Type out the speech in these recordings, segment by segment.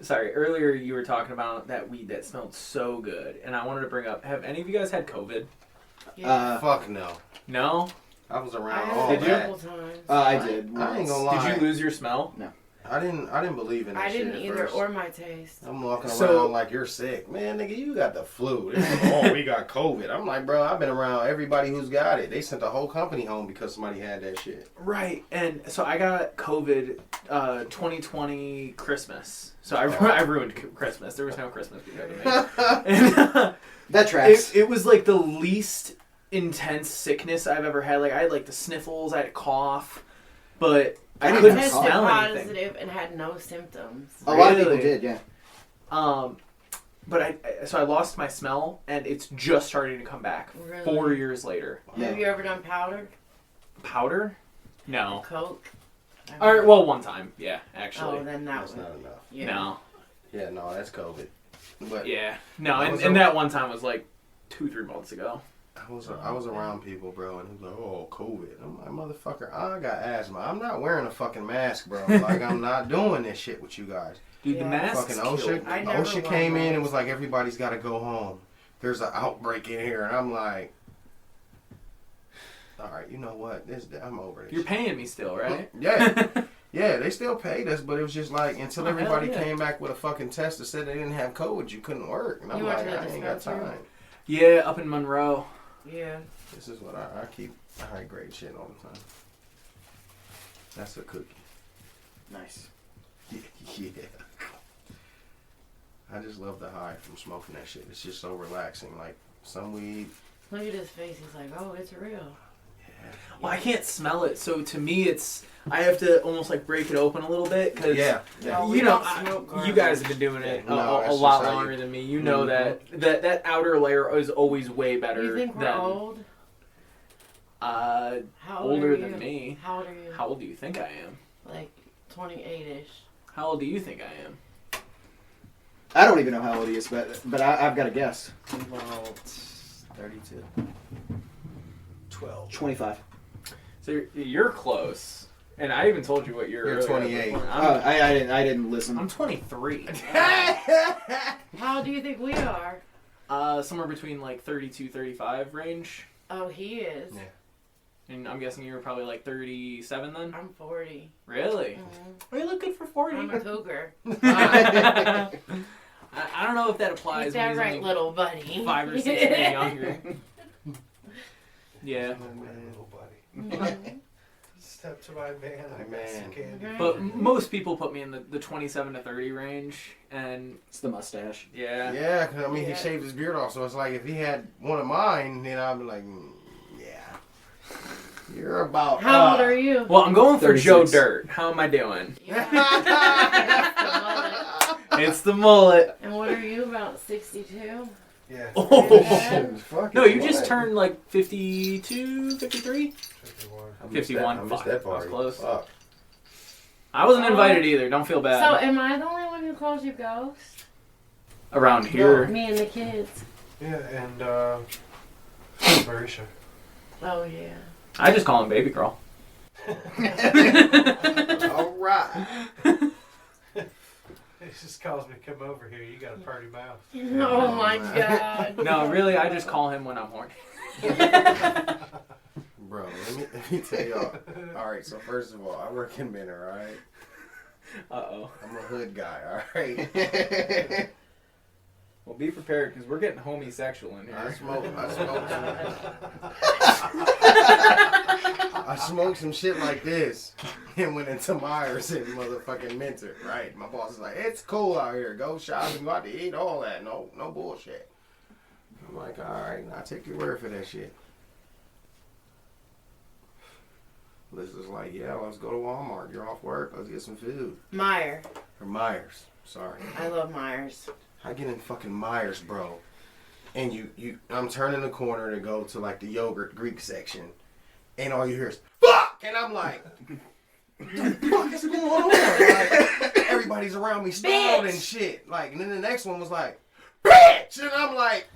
Sorry, earlier you were talking about that weed that smelled so good, and I wanted to bring up, have any of you guys had COVID? Yeah. Fuck no. No? I was Oh, around Did all you? that. I did. I ain't gonna lie. Did you lose your smell? No. I didn't believe in that I shit didn't at either, first. or my taste. I'm walking So- around like you're sick. Man, nigga, you got the flu. Oh, we got COVID. I'm like, bro, I've been around everybody who's got it. They sent the whole company home because somebody had that shit. Right, and so I got COVID 2020 Christmas. So I ruined Christmas. There was no Christmas because of me. And, That tracks. it was like the least intense sickness I've ever had. Like I had like the sniffles, I had a cough, but I I couldn't tested Tested smell anything. positive and had no symptoms. A lot of people Really? did, yeah. But I lost my smell, and it's just starting to come back Really? 4 years later. Yeah. Have you ever done powder? Powder? No. Coke? All right, well, one time, yeah, actually. Oh, then that That's one. not enough. Yeah. No. Yeah, no, that's COVID. But Yeah. No, I and, was and a- that one time was like 2-3 months ago. I was around people, bro, and he was like, "Oh, COVID." I'm like, "Motherfucker, I got asthma. I'm not wearing a fucking mask, bro. Like, I'm not doing this shit with you guys." Dude, the Yeah. masks Fucking killed OSHA, me. I never OSHA wore came in and masks. was like, "Everybody's got to go home. There's an outbreak in here," and I'm like, "All right, you know what? I'm over this." You're paying me still, right? Yeah. Yeah, they still paid us, but it was just like until Oh, hell everybody yeah. came back with a fucking test that said they didn't have COVID, you couldn't work. And I'm You went like, to the I ain't got dispensary? time. Yeah, up in Monroe. Yeah. This is what I keep high grade shit all the time. That's a cookie. Nice. Yeah. I just love the high from smoking that shit. It's just so relaxing. Like some weed. Look at his face. He's like, oh, it's real. Yeah. Well, I can't smell it, so to me, I have to almost like break it open a little bit because Yeah. No, we you know, don't smoke you guys have been doing it No, a that's lot just how longer you- than me. You know Mhm. that outer layer is always way better You think we're than old? uh How old older are than you? me. How old are you? How old do you think I am? Like 28-ish. How old do you think I am? I don't even know how old he is, but I've got a guess. About 32. 12. 25. So you're close, and I even told you what you're. You're 28. I didn't listen. I'm 23. How old do you think we are? Somewhere between like 32, 35 range, Oh, he is. Yeah. and I'm guessing you were probably like 37 then. I'm 40. Really? Mhm. Well, you look good for 40. I'm a cougar. I don't know if that applies. Is that when he's right, only little buddy? 5 or 6 years younger. Yeah, Oh, man, little buddy. Mhm. Step to my man. I got some Man. candy. Mhm. but most people put me in the 27 to 30 range, and It's the mustache. yeah. Yeah, 'cause I mean, he Yeah. shaved his beard off, so it's like if he had one of mine, then I'd be like, yeah. You're about. How old are you? Well, I'm going for 36. Joe Dirt. How am I doing? Yeah. It's the mullet. And what are you, about 62? Yeah. Oh. Fuck No, it, you just what? turned like 52, 53? 51. I missed 51. That, I missed Fuck, that I was party. close. Fuck. I wasn't So- invited either. Don't feel bad. So, am I the only one who calls you Ghost? Around here. Me and the kids. Yeah, and Marisha. Oh, yeah. I just call him Baby Girl. All right. He just calls me, come over here. You got a party mouth. Oh, my man. God. No, really, I just call him when I'm horny. Bro, let me tell y'all. All right, so first of all, I work in Minner, all right? Uh-oh. I'm a hood guy, all right? Well, be prepared, because we're getting homosexual in I here. smoke I smoked some shit like this and went into Myers and motherfucking Minter, right? My boss is like, it's cool out here. Go shopping, go out to eat, all that. No bullshit. I'm like, all right, I'll take your word for that shit. Lissa's like, yeah, let's go to Walmart. You're off work. Let's get some food. Meyer. Or Myers. Sorry. I love Myers. I get in fucking Myers, bro. And I'm turning the corner to go to like the yogurt Greek section. And all you hear is, fuck! And I'm like, what the fuck is going on? Like, everybody's around me stalled and shit. Like, and then the next one was like, bitch! And I'm like,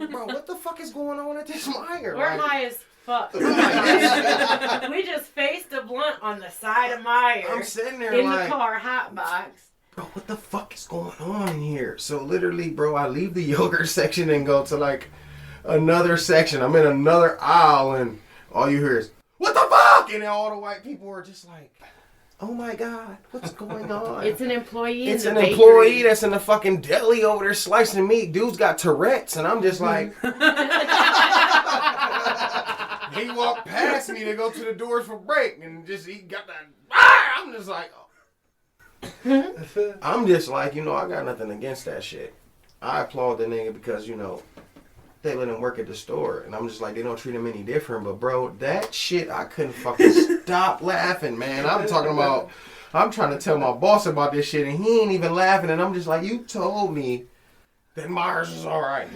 bro, what the fuck is going on at this Meijer? We're Like, high as fuck. I'm We just faced a blunt on the side of Myers sitting there in like, the car hot box. bro, what the fuck is going on in here? So literally, bro, I leave the yogurt section and go to like another section. I'm in another aisle and all you hear is, what the fuck? And then all the white people are just like, oh my God, what's going on? It's an employee. It's in an the employee bakery. that's in the fucking deli over there slicing meat. Dude's got Tourette's, and I'm just like, he walked past me to go to the doors for break, and just he got that. I'm just like, I'm just like, you know, I got nothing against that shit. I applaud the nigga because, you know, they let him work at the store, and I'm just like, they don't treat him any different. But bro, that shit, I couldn't fucking stop laughing, man. I'm talking about, I'm trying to tell my boss about this shit, and he ain't even laughing, and I'm just like, you told me that Myers is all right.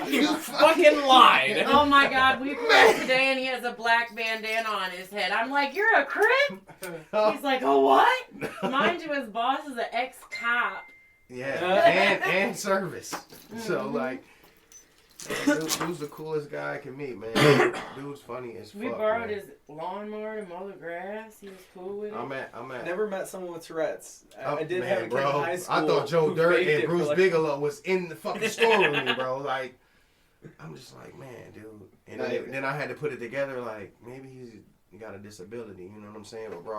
You fucking lied. Oh my God, we were today and he has a black bandana on his head. I'm like, you're a Crip? He's like, oh what? Mind you, his boss is an ex-cop. Yeah, and service. So like, dude's the coolest guy I can meet, man. Dude's funny as fuck. We borrowed man. his lawnmower to mow the grass. He was cool with it. I'm at. Never met someone with Tourette's. Oh, I did man, have a kid bro. in high school. I thought Joe who Dirt faked and it for, Bruce like, Bigelow was in the fucking store with me, bro. Like, I'm just like, man, dude. And then I had to put it together, like, maybe he's got a disability, you know what I'm saying? But, bro,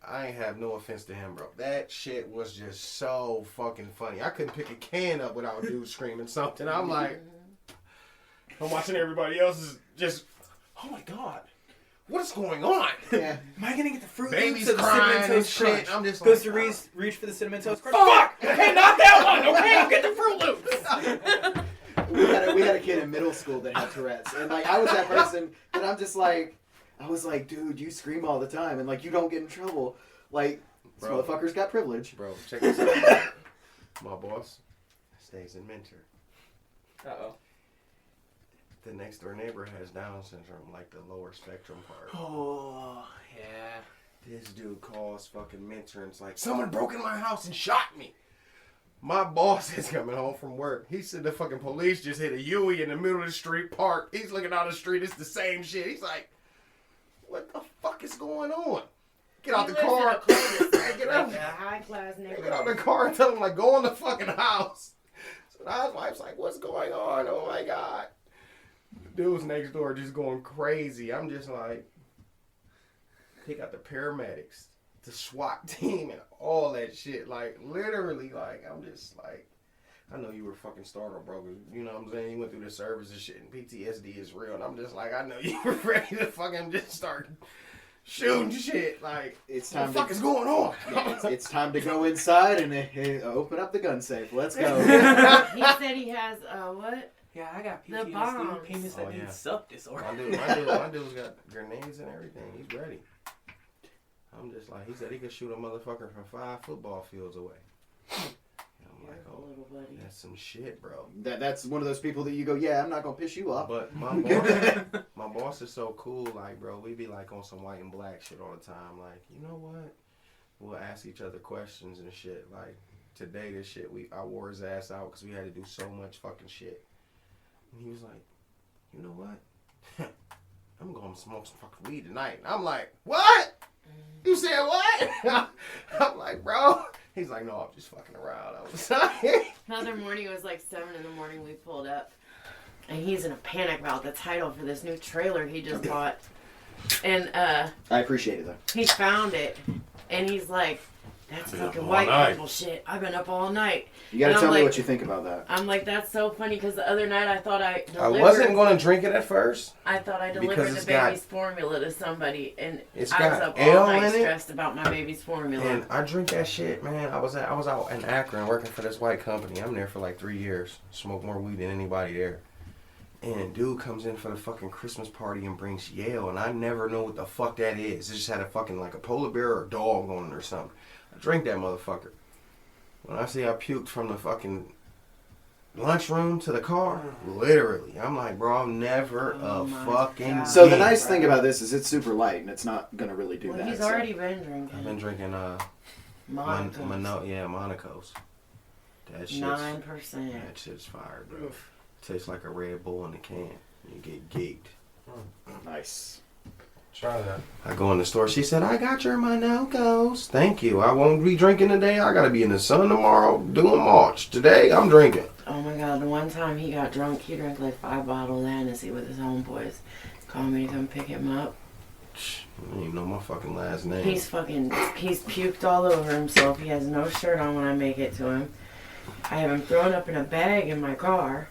I ain't have no offense to him, bro. That shit was just so fucking funny. I couldn't pick a can up without a dude screaming something. I'm like, I'm watching everybody else is just, oh my God. What is going on? Yeah. Am I gonna get the Fruit Baby's Loops or the crying Cinnamon and Toast shit. Crunch? I'm just Goes like, to reach for the Cinnamon Toast Crunch. Fuck! Okay, not that one. Okay, I'll get the Fruit Loops. We had a kid in middle school that had Tourette's, and like I was that person that I'm just like, I was like, dude, you scream all the time, and like you don't get in trouble. Like this Bro. motherfucker's got privilege. bro, check this out. My boss stays in Mentor. Uh-oh. The next door neighbor has Down syndrome, like the lower spectrum part. Oh, yeah. This dude calls fucking Mentor and it's like, someone broke into my house and shot me. My boss is coming home from work. He said the fucking police just hit a Huey in the middle of the street parked. He's looking down the street. It's the same shit. He's like, what the fuck is going on? Get out the car. Get out. Like a high-class Get out the neighborhood. car and tell him, like, go in the fucking house. So the housewife's like, what's going on? Oh my God. Dude's next door just going crazy. I'm just like, he got the paramedics, the SWAT team, and all that shit. Like, literally, like, I'm just like, I know you were fucking startled, bro. You know what I'm saying? You went through the service and shit, and PTSD is real. And I'm just like, I know you were ready to fucking just start shooting shit. Like, It's what time the fuck to, is going on? yeah, it's time to go inside and open up the gun safe. Let's go. He said he has, what? Yeah, I got The PTSD, bombs. penis that Oh, yeah. needs suck disorder. My dude's got grenades and everything. He's ready. I'm just like, he said he could shoot a motherfucker from 5 football fields away. And I'm like, oh, Little buddy. that's some shit, bro. That's one of those people that you go, yeah, I'm not gonna piss you off. But my boss is so cool. Like, bro, we be like on some white and black shit all the time. Like, you know what? We'll ask each other questions and shit. Like, today, this shit, I wore his ass out because we had to do so much fucking shit. And he was like, you know what? I'm going to smoke some fucking weed tonight. And I'm like, what? You said what? I'm like, bro. He's like, no, I'm just fucking around. I was like, The other morning, it was like 7 in the morning, we pulled up. And he's in a panic about the title for this new trailer he just bought. And I appreciate it though. he found it. And he's like, that's Been up fucking all white night. people shit. I've been up all night. You gotta And I'm tell me like- what you think about that. I'm like, that's so funny because the other night I thought I I delivered. wasn't going to drink it at first. I thought I because delivered it's the got- baby's formula to somebody, and It's I was got up ale all night in it. stressed about my baby's formula. And I drink that shit, man. I was out in Akron working for this white company. I'm there for like 3 years. Smoke more weed than anybody there. And dude comes in for the fucking Christmas party and brings Yale, and I never know what the fuck that is. It just had a fucking like a polar bear or a dog on it or something. I drink that motherfucker. When I say I puked from the fucking lunchroom to the car, literally, I'm like, bro, I'm never Oh a my fucking. God. So the bitch. nice thing about this is it's super light and it's not gonna really do well, that. he's so. already been drinking. I've been drinking Monaco. Monaco's. That shit's 9%. That shit's fire, bro. Tastes like a Red Bull in a can. You get geeked. Nice. Try that. I go in the store. She said, I got your Manocos. Thank you. I won't be drinking today. I got to be in the sun tomorrow doing March. Today, I'm drinking. Oh my god, the one time he got drunk, he drank like 5 bottles of Hennessy with his homeboys. Called me to come pick him up. I don't even know my fucking last name. He's puked all over himself. He has no shirt on when I make it to him. I have him thrown up in a bag in my car.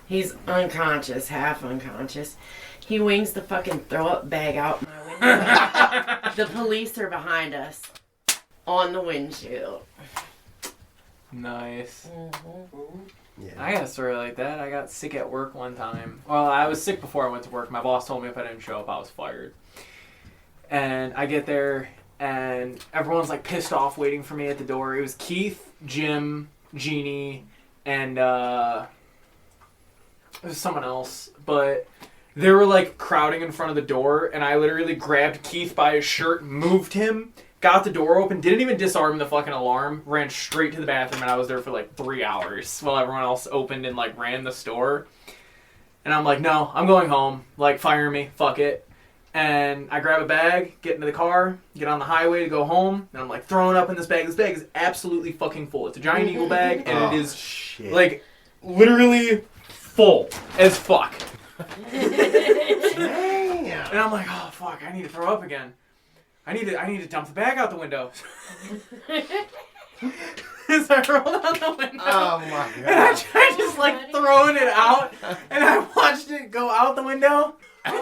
He's unconscious, half unconscious. He wings the fucking throw up bag out my window. The police are behind us on the windshield. Nice. Yeah. I got a story like that. I got sick at work one time. Well, I was sick before I went to work. My boss told me if I didn't show up, I was fired. And I get there, and everyone's like pissed off waiting for me at the door. It was Keith, Jim, Jeannie, and it was someone else. But they were like crowding in front of the door, and I literally grabbed Keith by his shirt, moved him, got the door open, didn't even disarm the fucking alarm, ran straight to the bathroom, and I was there for like 3 hours while everyone else opened and like ran the store. And I'm like, no, I'm going home. Like, fire me. Fuck it. And I grab a bag, get into the car, get on the highway to go home, and I'm like throwing up in this bag. This bag is absolutely fucking full. It's a giant eagle bag, and it is shit. like literally full as fuck. Damn. And I'm like, oh fuck, I need to throw up again. I need to dump the bag out the window. So I rolled out the window. Oh my god. And I tried just like throwing it out, and I watched it go out the window. And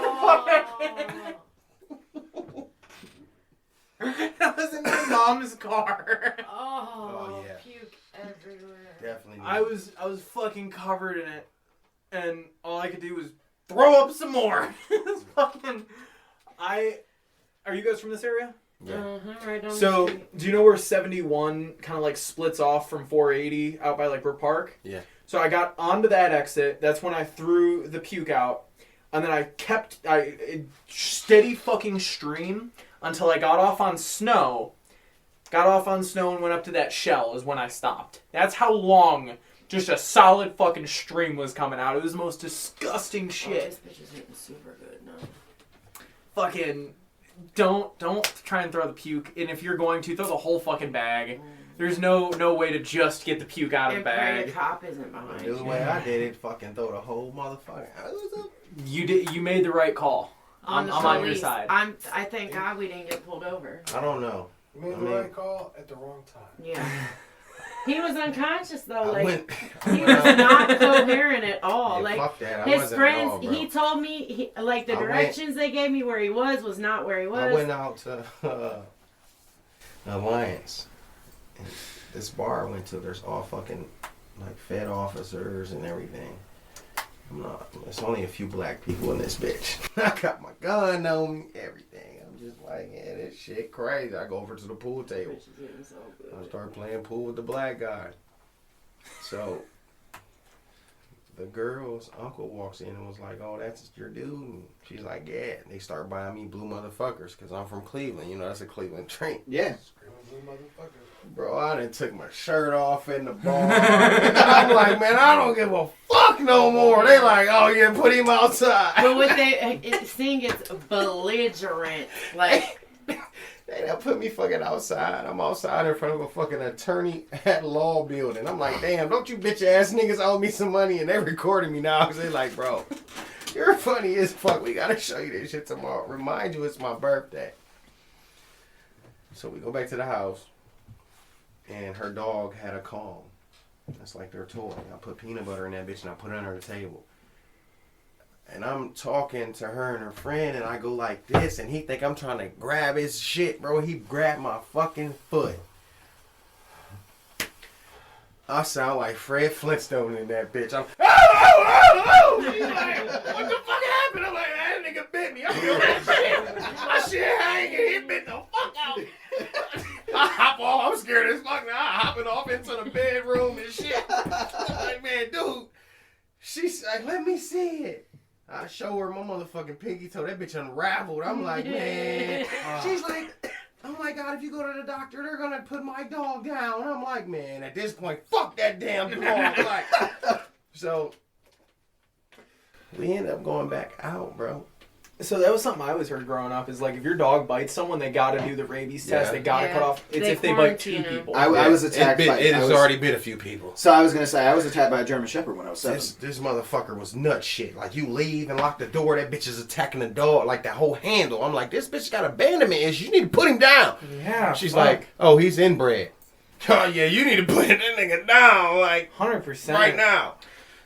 I was in my mom's car. Oh, yeah. Puke everywhere. Definitely. I was fucking covered in it, and all I could do was throw up some more. It's fucking. Are you guys from this area? Yeah. Right down the So, street. do you know where 71 kind of like splits off from 480 out by like Brook Park? Yeah. So I got onto that exit. That's when I threw the puke out. And then I kept a steady fucking stream until I got off on snow. Got off on snow and went up to that shell is when I stopped. That's how long just a solid fucking stream was coming out. It was the most disgusting shit. This bitch is eating super good now. Fucking don't try and throw the puke. And if you're going to, throw the whole fucking bag. There's no way to just get the puke out of the And pray bag. a cop isn't behind The you. way I did it, fucking throw the whole motherfucker. You made the right call. I'm on your side. I thank God we didn't get pulled over. I don't know. You made the right call at the wrong time. Yeah. He was unconscious though. I Like went. he was not coherent at all. Yeah, Like fuck that. I his wasn't friends, at all, bro. he told me like the I went- directions they gave me where he was not where he was. I went out to Alliance. And this bar I went to, there's all fucking like Fed officers and everything. There's only a few black people in this bitch. I got my gun on me, everything. I'm just like, yeah, this shit crazy. I go over to the pool table. Bitch is eating so good. I start playing pool with the black guy. So the girl's uncle walks in and was like, oh, that's your dude? And she's like, yeah. And they start buying me blue motherfuckers because I'm from Cleveland. You know, that's a Cleveland drink. Yeah. Screaming blue motherfucker. Bro, I done took my shirt off in the bar. And I'm like, man, I don't give a fuck no more. They like, oh, yeah, put him outside. But what seeing it's belligerent. Like They done put me fucking outside. I'm outside in front of a fucking attorney at law building. I'm like, damn, don't you bitch ass niggas owe me some money? And they recording me now because they like, bro, you're funny as fuck. We got to show you this shit tomorrow. Remind you it's my birthday. So we go back to the house. And her dog had a Kong. That's like their toy. I put peanut butter in that bitch and I put it under the table. And I'm talking to her and her friend and I go like this and he think I'm trying to grab his shit, bro. He grabbed my fucking foot. I sound like Fred Flintstone in that bitch. I'm, oh! He's like, what the fuck happened? I'm like, that nigga bit me. I'm feeling that shit. My shit hanging. He bit the fuck out. I hop off. I'm scared as fuck now. I hopping off into the bedroom and shit. I'm like, man, dude. She's like, let me see it. I show her my motherfucking pinky toe. That bitch unraveled. I'm like, man. She's like, oh my God, if you go to the doctor, they're going to put my dog down. I'm like, man, at this point, fuck that damn dog. Like, so we end up going back out, bro. So that was something I always heard growing up is like if your dog bites someone, they gotta do the rabies test. They gotta cut off. It's They if they bite two quarantine 'em. people. I was attacked by. It I has was- already bit a few people. So I was gonna say I was attacked by a German Shepherd when I was 7. This motherfucker was nut shit. Like, you leave and lock the door, that bitch is attacking the dog, like that whole handle. I'm like, this bitch got abandonment issues. You need to put him down. Yeah. She's like, oh, he's inbred. Oh, yeah, you need to put that nigga down, like, 100%. right now.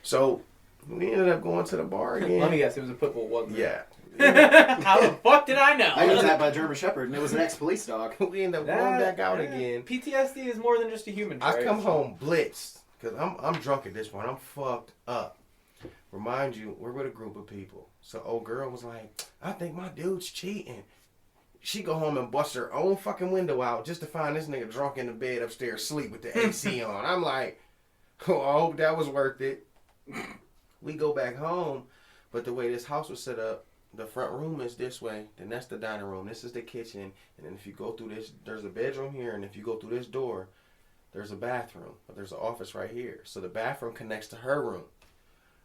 So, we ended up going to the bar again. Let me guess, it was a pit bull, wasn't it? Yeah. How the fuck did I know? I got attacked by a German Shepherd, and it was an ex-police dog. We ended up going back out again. PTSD is more than just a human trait. I come home blitzed, because I'm drunk at this point. I'm fucked up. Remind you, we're with a group of people. So old girl was like, I think my dude's cheating. She go home and bust her own fucking window out just to find this nigga drunk in the bed upstairs sleep with the AC on. I'm like, oh, I hope that was worth it. We go back home, but the way this house was set up, the front room is this way, then that's the dining room. This is the kitchen, and then if you go through this, there's a bedroom here, and if you go through this door, there's a bathroom, but there's an office right here. So the bathroom connects to her room.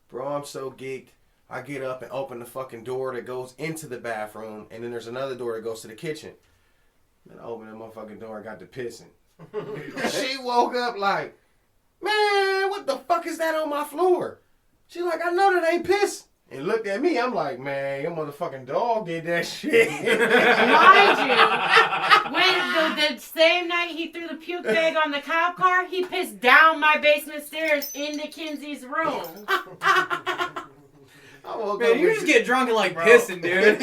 Bro, I'm so geeked. I get up and open the fucking door that goes into the bathroom, and then there's another door that goes to the kitchen. Then I open that motherfucking door and got to pissing. She woke up like, man, what the fuck is that on my floor? She like, I know that ain't piss. And looked at me, I'm like, man, your motherfucking dog did that shit. Mind you, when the same night he threw the puke bag on the cop car, he pissed down my basement stairs into Kinsey's room. Man, you just get drunk and like pissing, dude.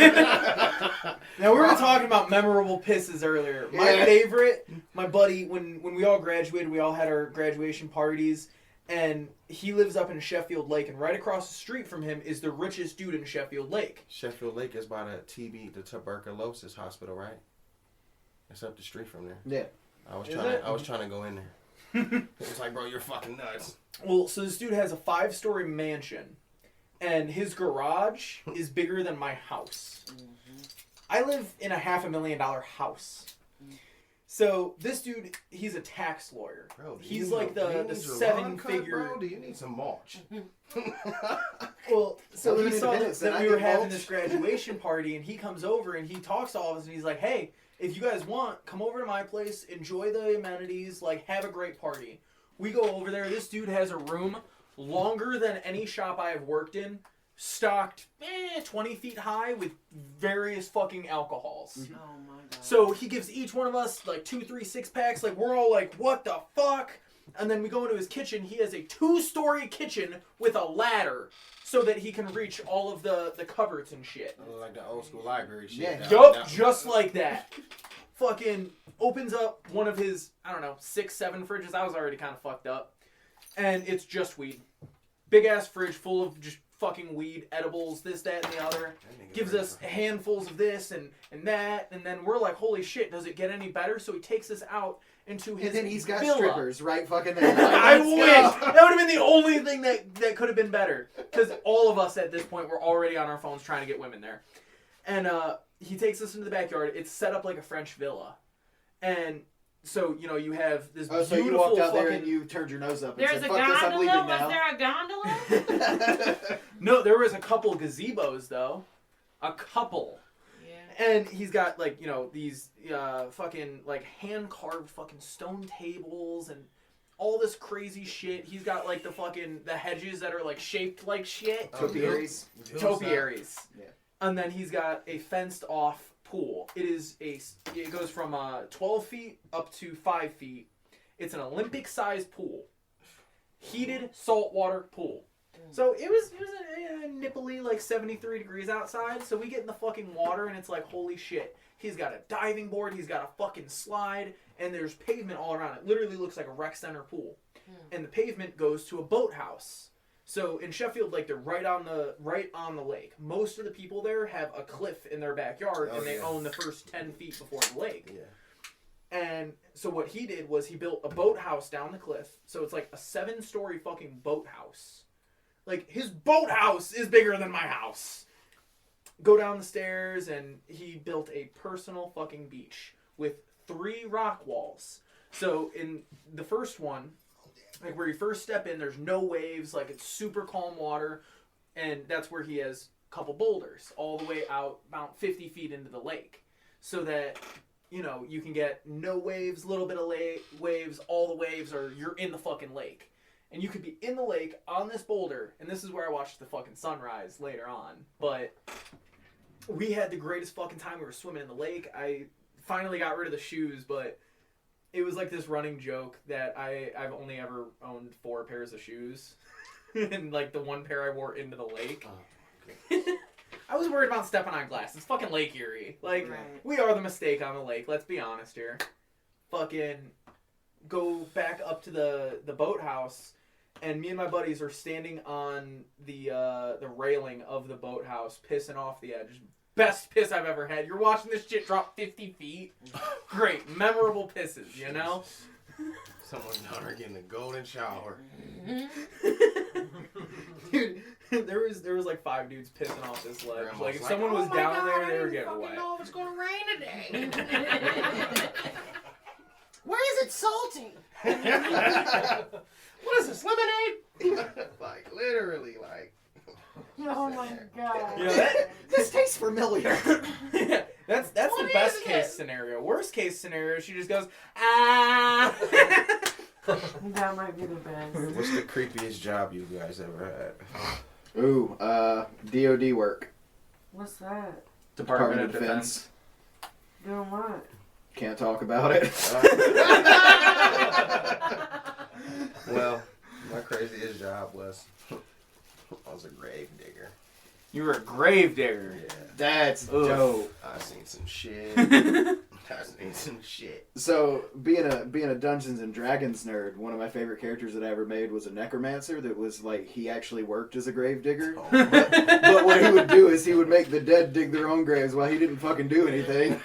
Now we were talking about memorable pisses earlier. My favorite, my buddy, when we all graduated, we all had our graduation parties, and he lives up in Sheffield Lake, and right across the street from him is the richest dude in Sheffield Lake. Sheffield Lake is by the tuberculosis hospital, right? It's up the street from there. Yeah. I was trying to go in there. It was like, bro, you're fucking nuts. Well, so this dude has a 5-story mansion, and his garage is bigger than my house. I live in a $500,000 house. So this dude, he's a tax lawyer. Bro, he's like the 7-figure. Bro, do you need some mulch? Well, so Well, he saw independence, that then we I were get having mulch. this graduation party, and he comes over and he talks to all of us, and he's like, "Hey, if you guys want, come over to my place, enjoy the amenities, like have a great party." We go over there. This dude has a room longer than any shop I have worked in, stocked 20 feet high with various fucking alcohols. Oh my god. So he gives each one of us like 2, 3 6-packs. Like we're all like, what the fuck? And then we go into his kitchen. He has a 2-story kitchen with a ladder so that he can reach all of the cupboards and shit. Like the old school library shit. Yeah. Yup, just like that. Fucking opens up one of his, I don't know, 6, 7 fridges. I was already kind of fucked up. And it's just weed. Big ass fridge full of just fucking weed, edibles, this, that, and the other. Gives us handfuls of this and that. And then we're like, holy shit, does it get any better? So he takes us out into his And then he's got villa. strippers right fucking there. I Let's wish! go. That would have been the only thing that could have been better. Because all of us at this point were already on our phones trying to get women there. And he takes us into the backyard. It's set up like a French villa. And so, you know, you have this Oh, so beautiful you walked out there fucking... and you turned your nose up and There's said, a fuck this, I'm gondola? leaving Was now. there a gondola? No, there was a couple gazebos, though. A couple. Yeah. And he's got, like, you know, these fucking, like, hand-carved fucking stone tables and all this crazy shit. He's got, like, the hedges that are, like, shaped like shit. Topiaries. Topiaries. Yeah. And then he's got a fenced-off pool. It goes from 12 feet up to 5 feet. It's an Olympic-sized pool. Heated saltwater pool. So it was a nipply, like 73 degrees outside. So we get in the fucking water and it's like, holy shit. He's got a diving board. He's got a fucking slide. And there's pavement all around. It literally looks like a rec center pool. And the pavement goes to a boathouse. So in Sheffield, like they're right on the lake. Most of the people there have a cliff in their backyard, and they own the first 10 feet before the lake. Yeah. And so what he did was he built a boathouse down the cliff. So it's like a 7-story fucking boathouse. Like his boathouse is bigger than my house. Go down the stairs, and he built a personal fucking beach with 3 rock walls. So in the first one, like where you first step in, there's no waves, like it's super calm water, and that's where he has couple boulders all the way out about 50 feet into the lake, so that you can get no waves, little bit of waves, all the waves, or you're in the fucking lake. And you could be in the lake on this boulder, and this is where I watched the fucking sunrise later on. But we had the greatest fucking time. We were swimming in the lake. I finally got rid of the shoes, but it was like this running joke that I've only ever owned 4 pairs of shoes. And like the one pair I wore into the lake. I was worried about stepping on glass. It's fucking Lake Erie. Like, we are the mistake on the lake. Let's be honest here. Fucking go back up to the boathouse, and me and my buddies are standing on the railing of the boathouse, pissing off the edge. Best piss I've ever had. You're watching this shit drop 50 feet. Great. Memorable pisses, you know? Someone down there getting a golden shower. Dude, there was like 5 dudes pissing off this ledge. Grandma's Like, if like, someone was "Oh my down God, there, they I were didn't getting fucking wet. know if it's gonna rain today. Where is it salty? What is this, lemonade? Like, literally, like. Oh my god. This tastes familiar. Yeah, that's the What best is case it? scenario. Worst case scenario, she just goes, ah. That might be the best. What's the creepiest job you guys ever had? Ooh, DOD work. What's that? Department of Defense. Doing what? Can't talk about it. Well, my craziest job was I was a grave digger. You were a grave digger. Yeah, That's Oof. dope. I seen some shit. I seen some shit. So being a Dungeons and Dragons nerd, one of my favorite characters that I ever made was a necromancer. That was like he actually worked as a grave digger. Oh. But what he would do is he would make the dead dig their own graves while he didn't fucking do anything.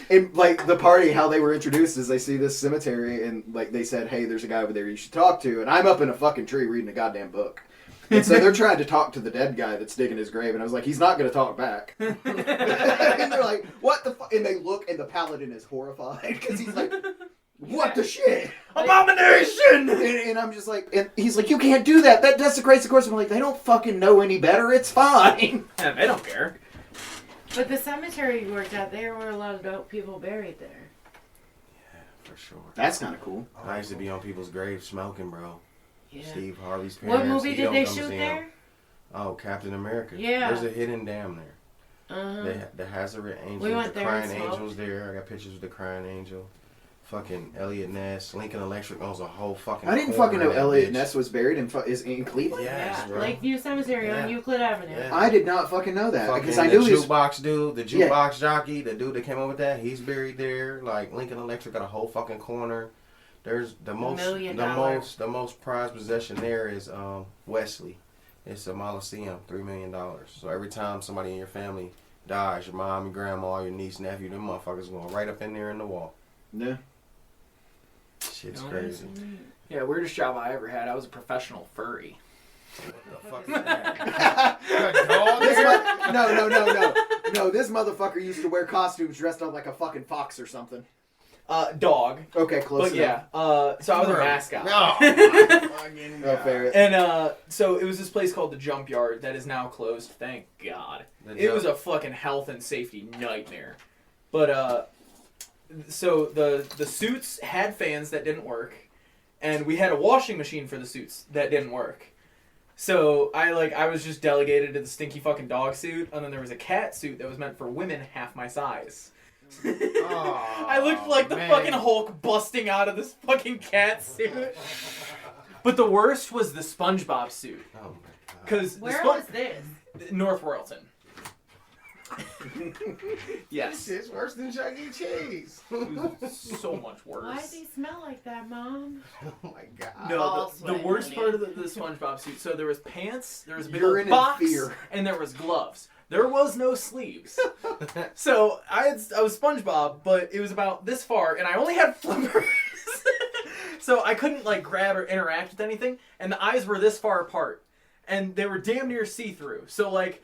And like the party, how they were introduced is they see this cemetery and like they said, "Hey, there's a guy over there you should talk to." And I'm up in a fucking tree reading a goddamn book. And so they're trying to talk to the dead guy that's digging his grave, and I was like, he's not going to talk back. And they're like, what the fuck? And they look, and the paladin is horrified, because he's like, what the shit? Abomination! And I'm just like, and he's like, you can't do that. That desecrates the course. I'm like, they don't fucking know any better. It's fine. Yeah, they don't care. But the cemetery you worked at, there were a lot of dope people buried there. Yeah, for sure. That's kind of cool. I used to be on people's graves smoking, bro. Yeah. Steve Harvey's parents. What movie he did don't they come shoot see him. there? Oh, Captain America. Yeah. There's a hidden dam there. Uh-huh. The Hazard Angels, We went the there and Crying smoked. Angel's there. I got pictures of the Crying Angel. Fucking Elliot Ness. Lincoln Electric owns a whole fucking. I didn't corner fucking know of that Elliot bitch. Ness was buried is in Cleveland. Yes, Yeah, bro. Lakeview Cemetery on Yeah. Euclid Avenue. Yeah. I did not fucking know that, Fucking because I the knew he was... jukebox dude, the Yeah. jukebox jockey, the dude that came up with that, he's buried there. Like Lincoln Electric got a whole fucking corner. There's the most, $1 million. the most prized possession there is Wesley. It's a Mausoleum, $3 million. So every time somebody in your family dies, your mom, your grandma, your niece, nephew, them motherfuckers going right up in there in the wall. Yeah. Shit's No, crazy. Yeah, weirdest job I ever had. I was a professional furry. What the fuck is that? A dog This there? No, this motherfucker used to wear costumes dressed up like a fucking fox or something. Dog. Okay, close But enough. yeah, so I was a mascot. No. Fucking Oh, God. fair. And so it was this place called the Jump Yard that is now closed. Thank God. It was a fucking health and safety nightmare. But so the suits had fans that didn't work, and we had a washing machine for the suits that didn't work. So I was just delegated to the stinky fucking dog suit, and then there was a cat suit that was meant for women half my size. I looked like the fucking Hulk busting out of this fucking cat suit. But the worst was the SpongeBob suit. Oh my God. Because Where was this? North Royalton. Yes. This shit's worse than Chuck E. Cheese. It was so much Why worse. does he smell like that, Mom? Oh my God. No, All the sweat, worst honey. part of the SpongeBob suit. So there was pants, there was a big Urine old and box, fear. and there was gloves. There was no sleeves. So I was SpongeBob, but it was about this far, and I only had flippers. So I couldn't like grab or interact with anything, and the eyes were this far apart. And they were damn near see-through. So, like,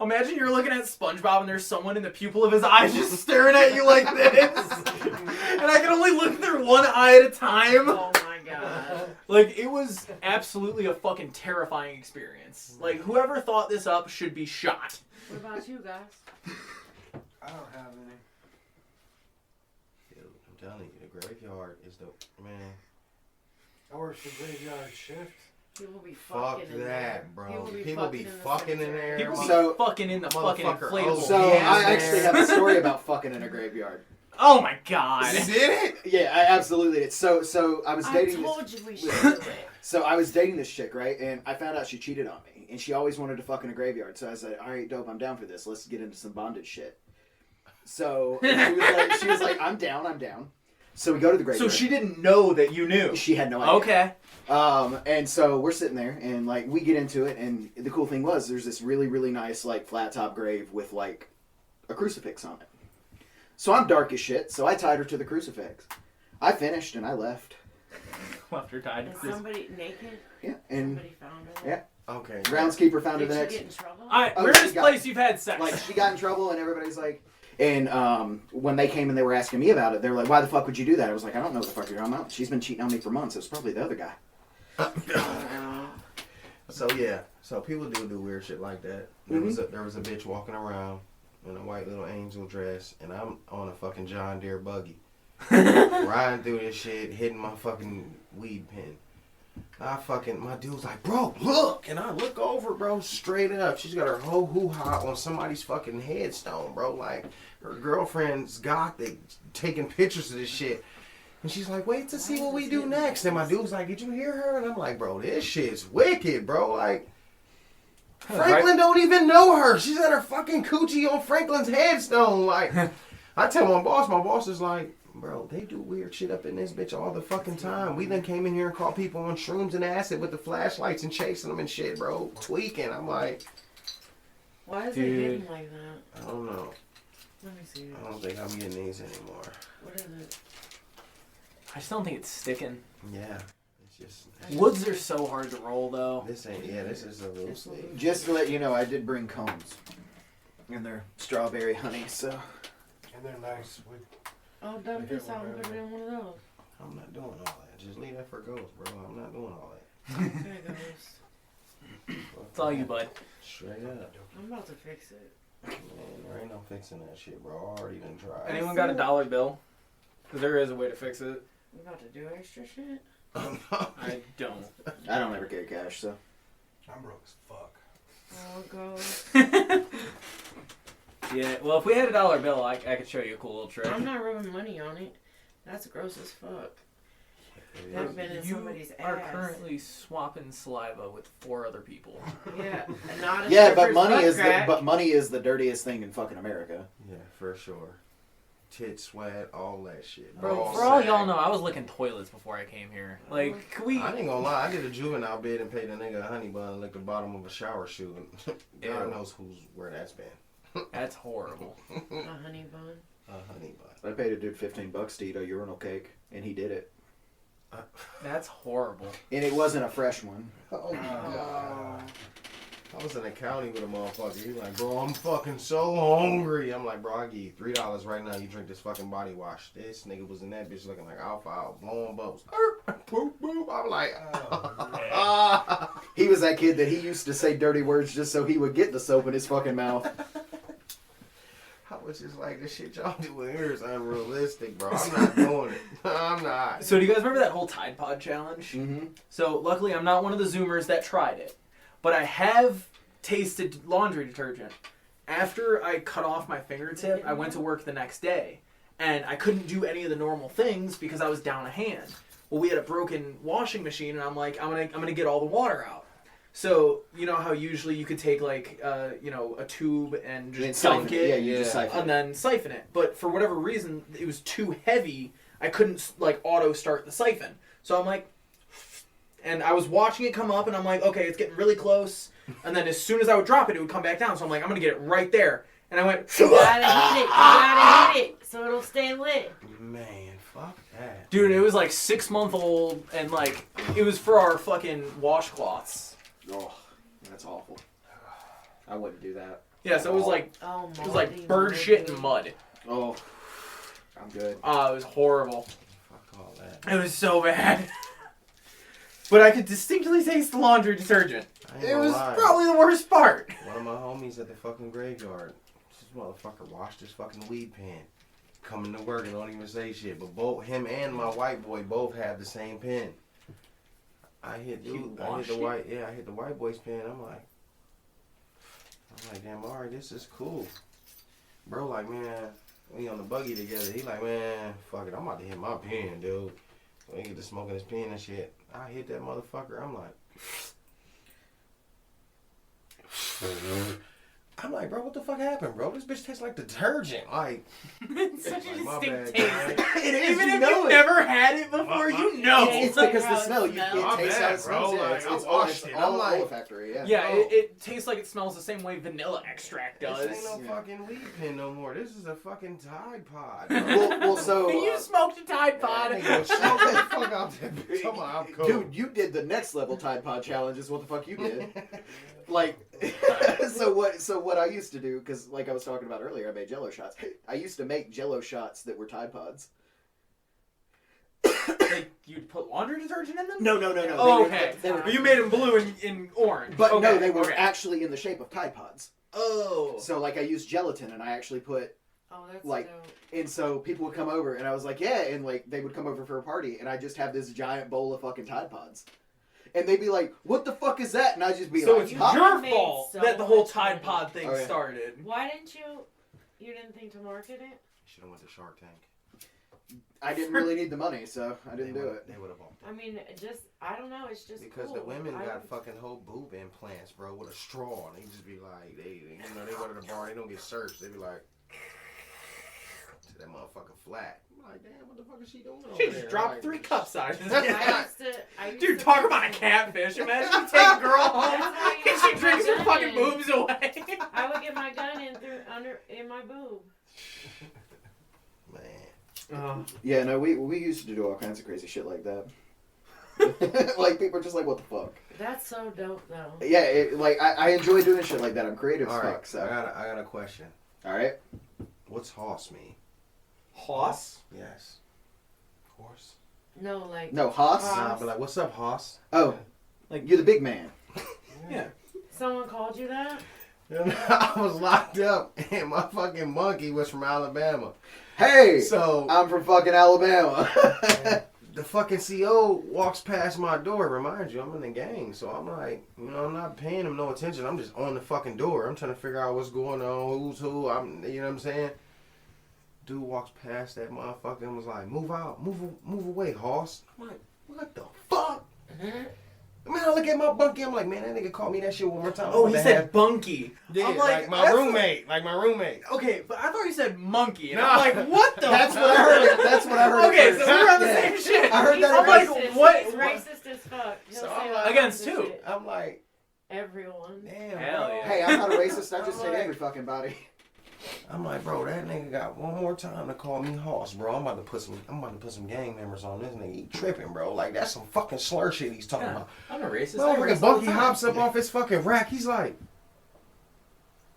imagine you're looking at SpongeBob and there's someone in the pupil of his eye just staring at you like this. And I can only look through one eye at a time. Oh my god. Like, it was absolutely a fucking terrifying experience. Like, whoever thought this up should be shot. What about you guys? I don't have any. Dude, I'm telling you, the graveyard is the man. I work the graveyard shift. People be Fuck fucking in that, there. bro. People People be fucking in there. People be So- fucking in the fucking Motherfucker, inflatable. oh, So Yeah, I man. actually have a story about fucking in a graveyard. Oh my god. You did it? Yeah, I absolutely did. So I was I dating. told you we should Listen. do it. So I was dating this chick, right? And I found out she cheated on me, and she always wanted to fuck in a graveyard. So I said, "All right, dope, I'm down for this. Let's get into some bondage shit." So she was like, "I'm down, I'm down." So we go to the So graveyard. she didn't know that you knew. She had no idea. Okay. And so we're sitting there, and like we get into it, and the cool thing was there's this really, really nice like flat top grave with like a crucifix on it. So I'm dark as shit, so I tied her to the crucifix. I finished and I left. Left her tied. Is somebody naked? Yeah, and Somebody found her there? Okay. groundskeeper found her Did the she next. get in trouble? Alright, Oh, weirdest she got- place you've had sex. Like she got in trouble, and everybody's like, and when they came and they were asking me about it, they were like, "Why the fuck would you do that?" I was like, "I don't know what the fuck you're talking about. She's been cheating on me for months. It was probably the other guy." So yeah, so people do weird shit like that. There was a bitch walking around in a white little angel dress, and I'm on a fucking John Deere buggy, riding through this shit, hitting my fucking weed pen. My dude's like, "Bro, look," and I look over, bro, straight up. She's got her whole hoo-ha on somebody's fucking headstone, bro. Like her girlfriend's gothic, taking pictures of this shit. And she's like, "Wait to see what we do next." And my dude's like, "Did you hear her?" And I'm like, "Bro, this shit's wicked, bro. Like, Franklin don't even know her. She's at her fucking coochie on Franklin's headstone." Like, I tell my boss is like, "Bro, they do weird shit up in this bitch all the fucking time. We then came in here and caught people on shrooms and acid with the flashlights and chasing them and shit, bro. Tweaking." I'm like, Why is Dude. it hidden like that? I don't know. Let me see. I don't think I'm getting these anymore. What is it? I just don't think it's sticking. Yeah. It's just, Woods are so hard to roll, though. this is a loose leaf. Just to let you know, I did bring combs, and they're strawberry honey. So And they're nice. With, Oh, dump this out and put it in one of those. I'm not doing all that. Just leave that for ghosts, bro. I'm not doing all that. There it goes. It's all you, bud. Straight up. I'm about to fix it. Man, there ain't no fixing that shit, bro. I already done tried. Anyone got a dollar bill? Because there is a way to fix it. You about to do extra shit? I don't. I don't ever carry cash. So I'm broke as fuck. Oh, go. Yeah, well, if we had a dollar bill, I could show you a cool little trick. I'm not rubbing money on it. That's gross as fuck. I've been in You somebody's are ass. currently swapping saliva with 4 other people. Yeah, not a yeah, but stripper's money butt is crack. money is the dirtiest thing in fucking America. Yeah, for sure. Tit, sweat, all that shit. Bro, for all y'all know, I was licking toilets before I came here. Like, can we... I ain't gonna lie, I did a juvenile bid and paid a nigga a honey bun and licked the bottom of a shower shoe. And God Ew. knows where that's been. That's horrible. A honey bun. A honey bun. I paid a dude $15 to eat a urinal cake, and he did it. That's horrible. And it wasn't a fresh one. Oh my god. I was in the county with a motherfucker. He's like, "Bro, I'm fucking so hungry." I'm like, "Bro, I give you $3 right now. You drink this fucking body wash." This nigga was in that bitch looking like alfalfa, blowing bubbles. Boop, boop. I'm like, He was that kid that he used to say dirty words just so he would get the soap in his fucking mouth. I was just like, "This shit y'all doing here is unrealistic, bro. I'm not doing it. I'm not." So do you guys remember that whole Tide Pod challenge? Mm-hmm. So luckily I'm not one of the Zoomers that tried it. But I have tasted laundry detergent. After I cut off my fingertip, I went to work the next day. And I couldn't do any of the normal things because I was down a hand. Well, we had a broken washing machine, and I'm like, I'm gonna get all the water out. So, you know how usually you could take, like, a tube and just dunk it? Yeah, you just siphon And it. then siphon it. But for whatever reason, it was too heavy. I couldn't, like, auto-start the siphon. So I'm like... And I was watching it come up, and I'm like, okay, it's getting really close. And then as soon as I would drop it, it would come back down. So I'm like, I'm going to get it right there. And I went... You gotta hit it. You gotta hit it so it'll stay lit. Man, fuck that. Dude, it was like 6-month-old, and like, it was for our fucking washcloths. Oh, that's awful. I wouldn't do that. Yeah, so it was like, Oh, it was like bird shit and mud. Oh, I'm good. It was horrible. Fuck all that. It was so bad. but I could distinctly taste the laundry detergent. I ain't It gonna was lie. probably the worst part. One of my homies at the fucking graveyard. This motherfucker washed his fucking weed pen. Coming to work and don't even say shit. But both him and my white boy both have the same pen. I hit the white boy's pen. I'm like, damn, alright, this is cool. Bro, like, man, we on the buggy together. He like, man, fuck it, I'm about to hit my pen, dude. We get to smoking his pen and shit. I hit that motherfucker. I'm like, bro, what the fuck happened, bro? This bitch tastes like detergent. Like, It's such a like, my distinct bad, taste. man. It is. Even You if know you've it. never had it before, you know. It's like because how the it smell. You smells. it My tastes bad, how it smells. bro. Yeah, Like, it's I all washed it. I'm like- olfactory. Yeah. Yeah, Bro. it tastes like it smells the same way vanilla extract does. This ain't no Yeah. fucking weed pen no more. This is a fucking Tide Pod. Bro. Well, so you smoked a Tide Pod. I nigga, shut the fuck out that bitch. Come on, I'm cool. dude, you did the next level Tide Pod challenge. Is what the fuck you did. Like, so what I used to do, because like I was talking about earlier, I made Jello shots. I used to make Jello shots that were Tide Pods. Like, you'd put laundry detergent in them? No. Oh, They were- okay. they were- But you made them blue and orange. but okay, no, they were okay. actually in the shape of Tide Pods. Oh. So like I used gelatin and I actually put, Oh, that's Like- dope. and so people would come over and I was like, yeah, and like they would come over for a party and I just have this giant bowl of fucking Tide Pods. And they'd be like, what the fuck is that? And I'd just be So like, it's huh? your made fault so that the whole much Tide money. Pod thing Oh, yeah. started. Why didn't you didn't think to market it? Should have went to Shark Tank. I didn't really need the money, so I didn't do it. They would have bought I mean, I don't know, it's just because cool. the women I got would- fucking whole boob implants, bro, with a straw. And they just be like, they go to the bar, they don't get searched. They be like, to that motherfucker flat. I'm like, damn, what the fuck is she doing over She there? just dropped Like, 3 cup sizes. I used Dude, to talk put about a some- catfish. Imagine you take a girl home That's how you and she get drinks my her fucking gun in. boobs away. I would get my gun in my boob. Man. Yeah, no, we used to do all kinds of crazy shit like that. Like people are just like, what the fuck? That's so dope, though. Yeah, I enjoy doing shit like that. I'm creative as All right, fuck. So I got a question. all right. What's hoss mean? Hoss? Yes. Horse. No, like No, Haas. Haas. Nah, but like, what's up, hoss? Oh, Like- you're the big man. Yeah. someone called you that. I was locked up, and my fucking monkey was from Alabama. Hey, So I'm from fucking Alabama. the fucking CO walks past my door. Remind you, I'm in the gang, so I'm like, I'm not paying him no attention. I'm just on the fucking door. I'm trying to figure out what's going on, who's who. You know what I'm saying? Dude walks past that motherfucker and was like, "Move out, move away, hoss." I'm like, "What the fuck?" Man, I look at my bunkie. I'm like, "Man, that nigga called me that shit one more time." Oh, I'm he about to said have- bunkie. Yeah, I'm like my that's- roommate, like my roommate. Okay, but I thought you said monkey. And No. I'm like, what the That's what I heard. That's what I heard. at Okay, first. so we're on the Yeah. same shit. I heard He's that I'm like, racist. what- He's racist as fuck. He'll So say I'm all like- kinds Against of who? shit. I'm like, Everyone. damn, Hell bro. yeah. Hey, I'm not a racist. I just I'm hate like- every fucking body. I'm like, bro, that nigga got one more time to call me hoss, bro. I'm about to put some gang members on this nigga. He tripping, bro. Like that's some fucking slur shit he's talking Yeah. about. I'm a racist. I Motherfucking race all the Bunky time. hops up off his fucking rack. He's like,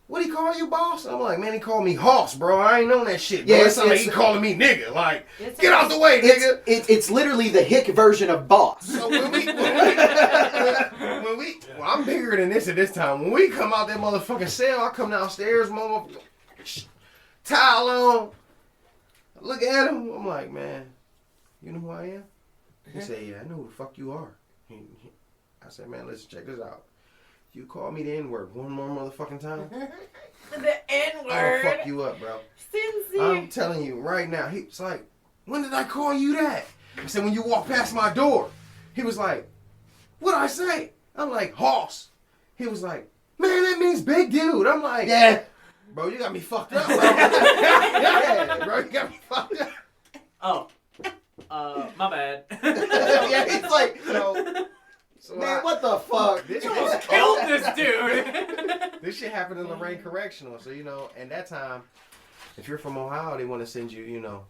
"What he call you, boss?" I'm like, "Man, he called me hoss, bro. I ain't known that shit. Bro. Yeah, It's not like it's- he calling me nigga. Like, It's get a- out the way, nigga." It's literally the hick version of boss. So well, I'm bigger than this at this time. When we come out that motherfucking cell, I come downstairs, motherfucker, towel on. I look at him. I'm like, "Man, you know who I am?" He said, "Yeah, I know who the fuck you are." I said, "Man, listen, check this out. You call me the N-word one more motherfucking time, The N I'll word. fuck you up, bro. Sincere. I'm telling you right now." He's like, "When did I call you that?" I said, "When you walked past my door." He was like, "What'd I say?" I'm like, "Hoss." He was like, "Man, that means big dude." I'm like, Yeah. "Bro, you got me fucked up, bro." Yeah, bro, you got me fucked up. Oh. My bad. Yeah, it's like, So man, what the fuck? This You almost killed this dude. This shit happened in Lorraine Correctional. So, and that time, if you're from Ohio, they want to send you,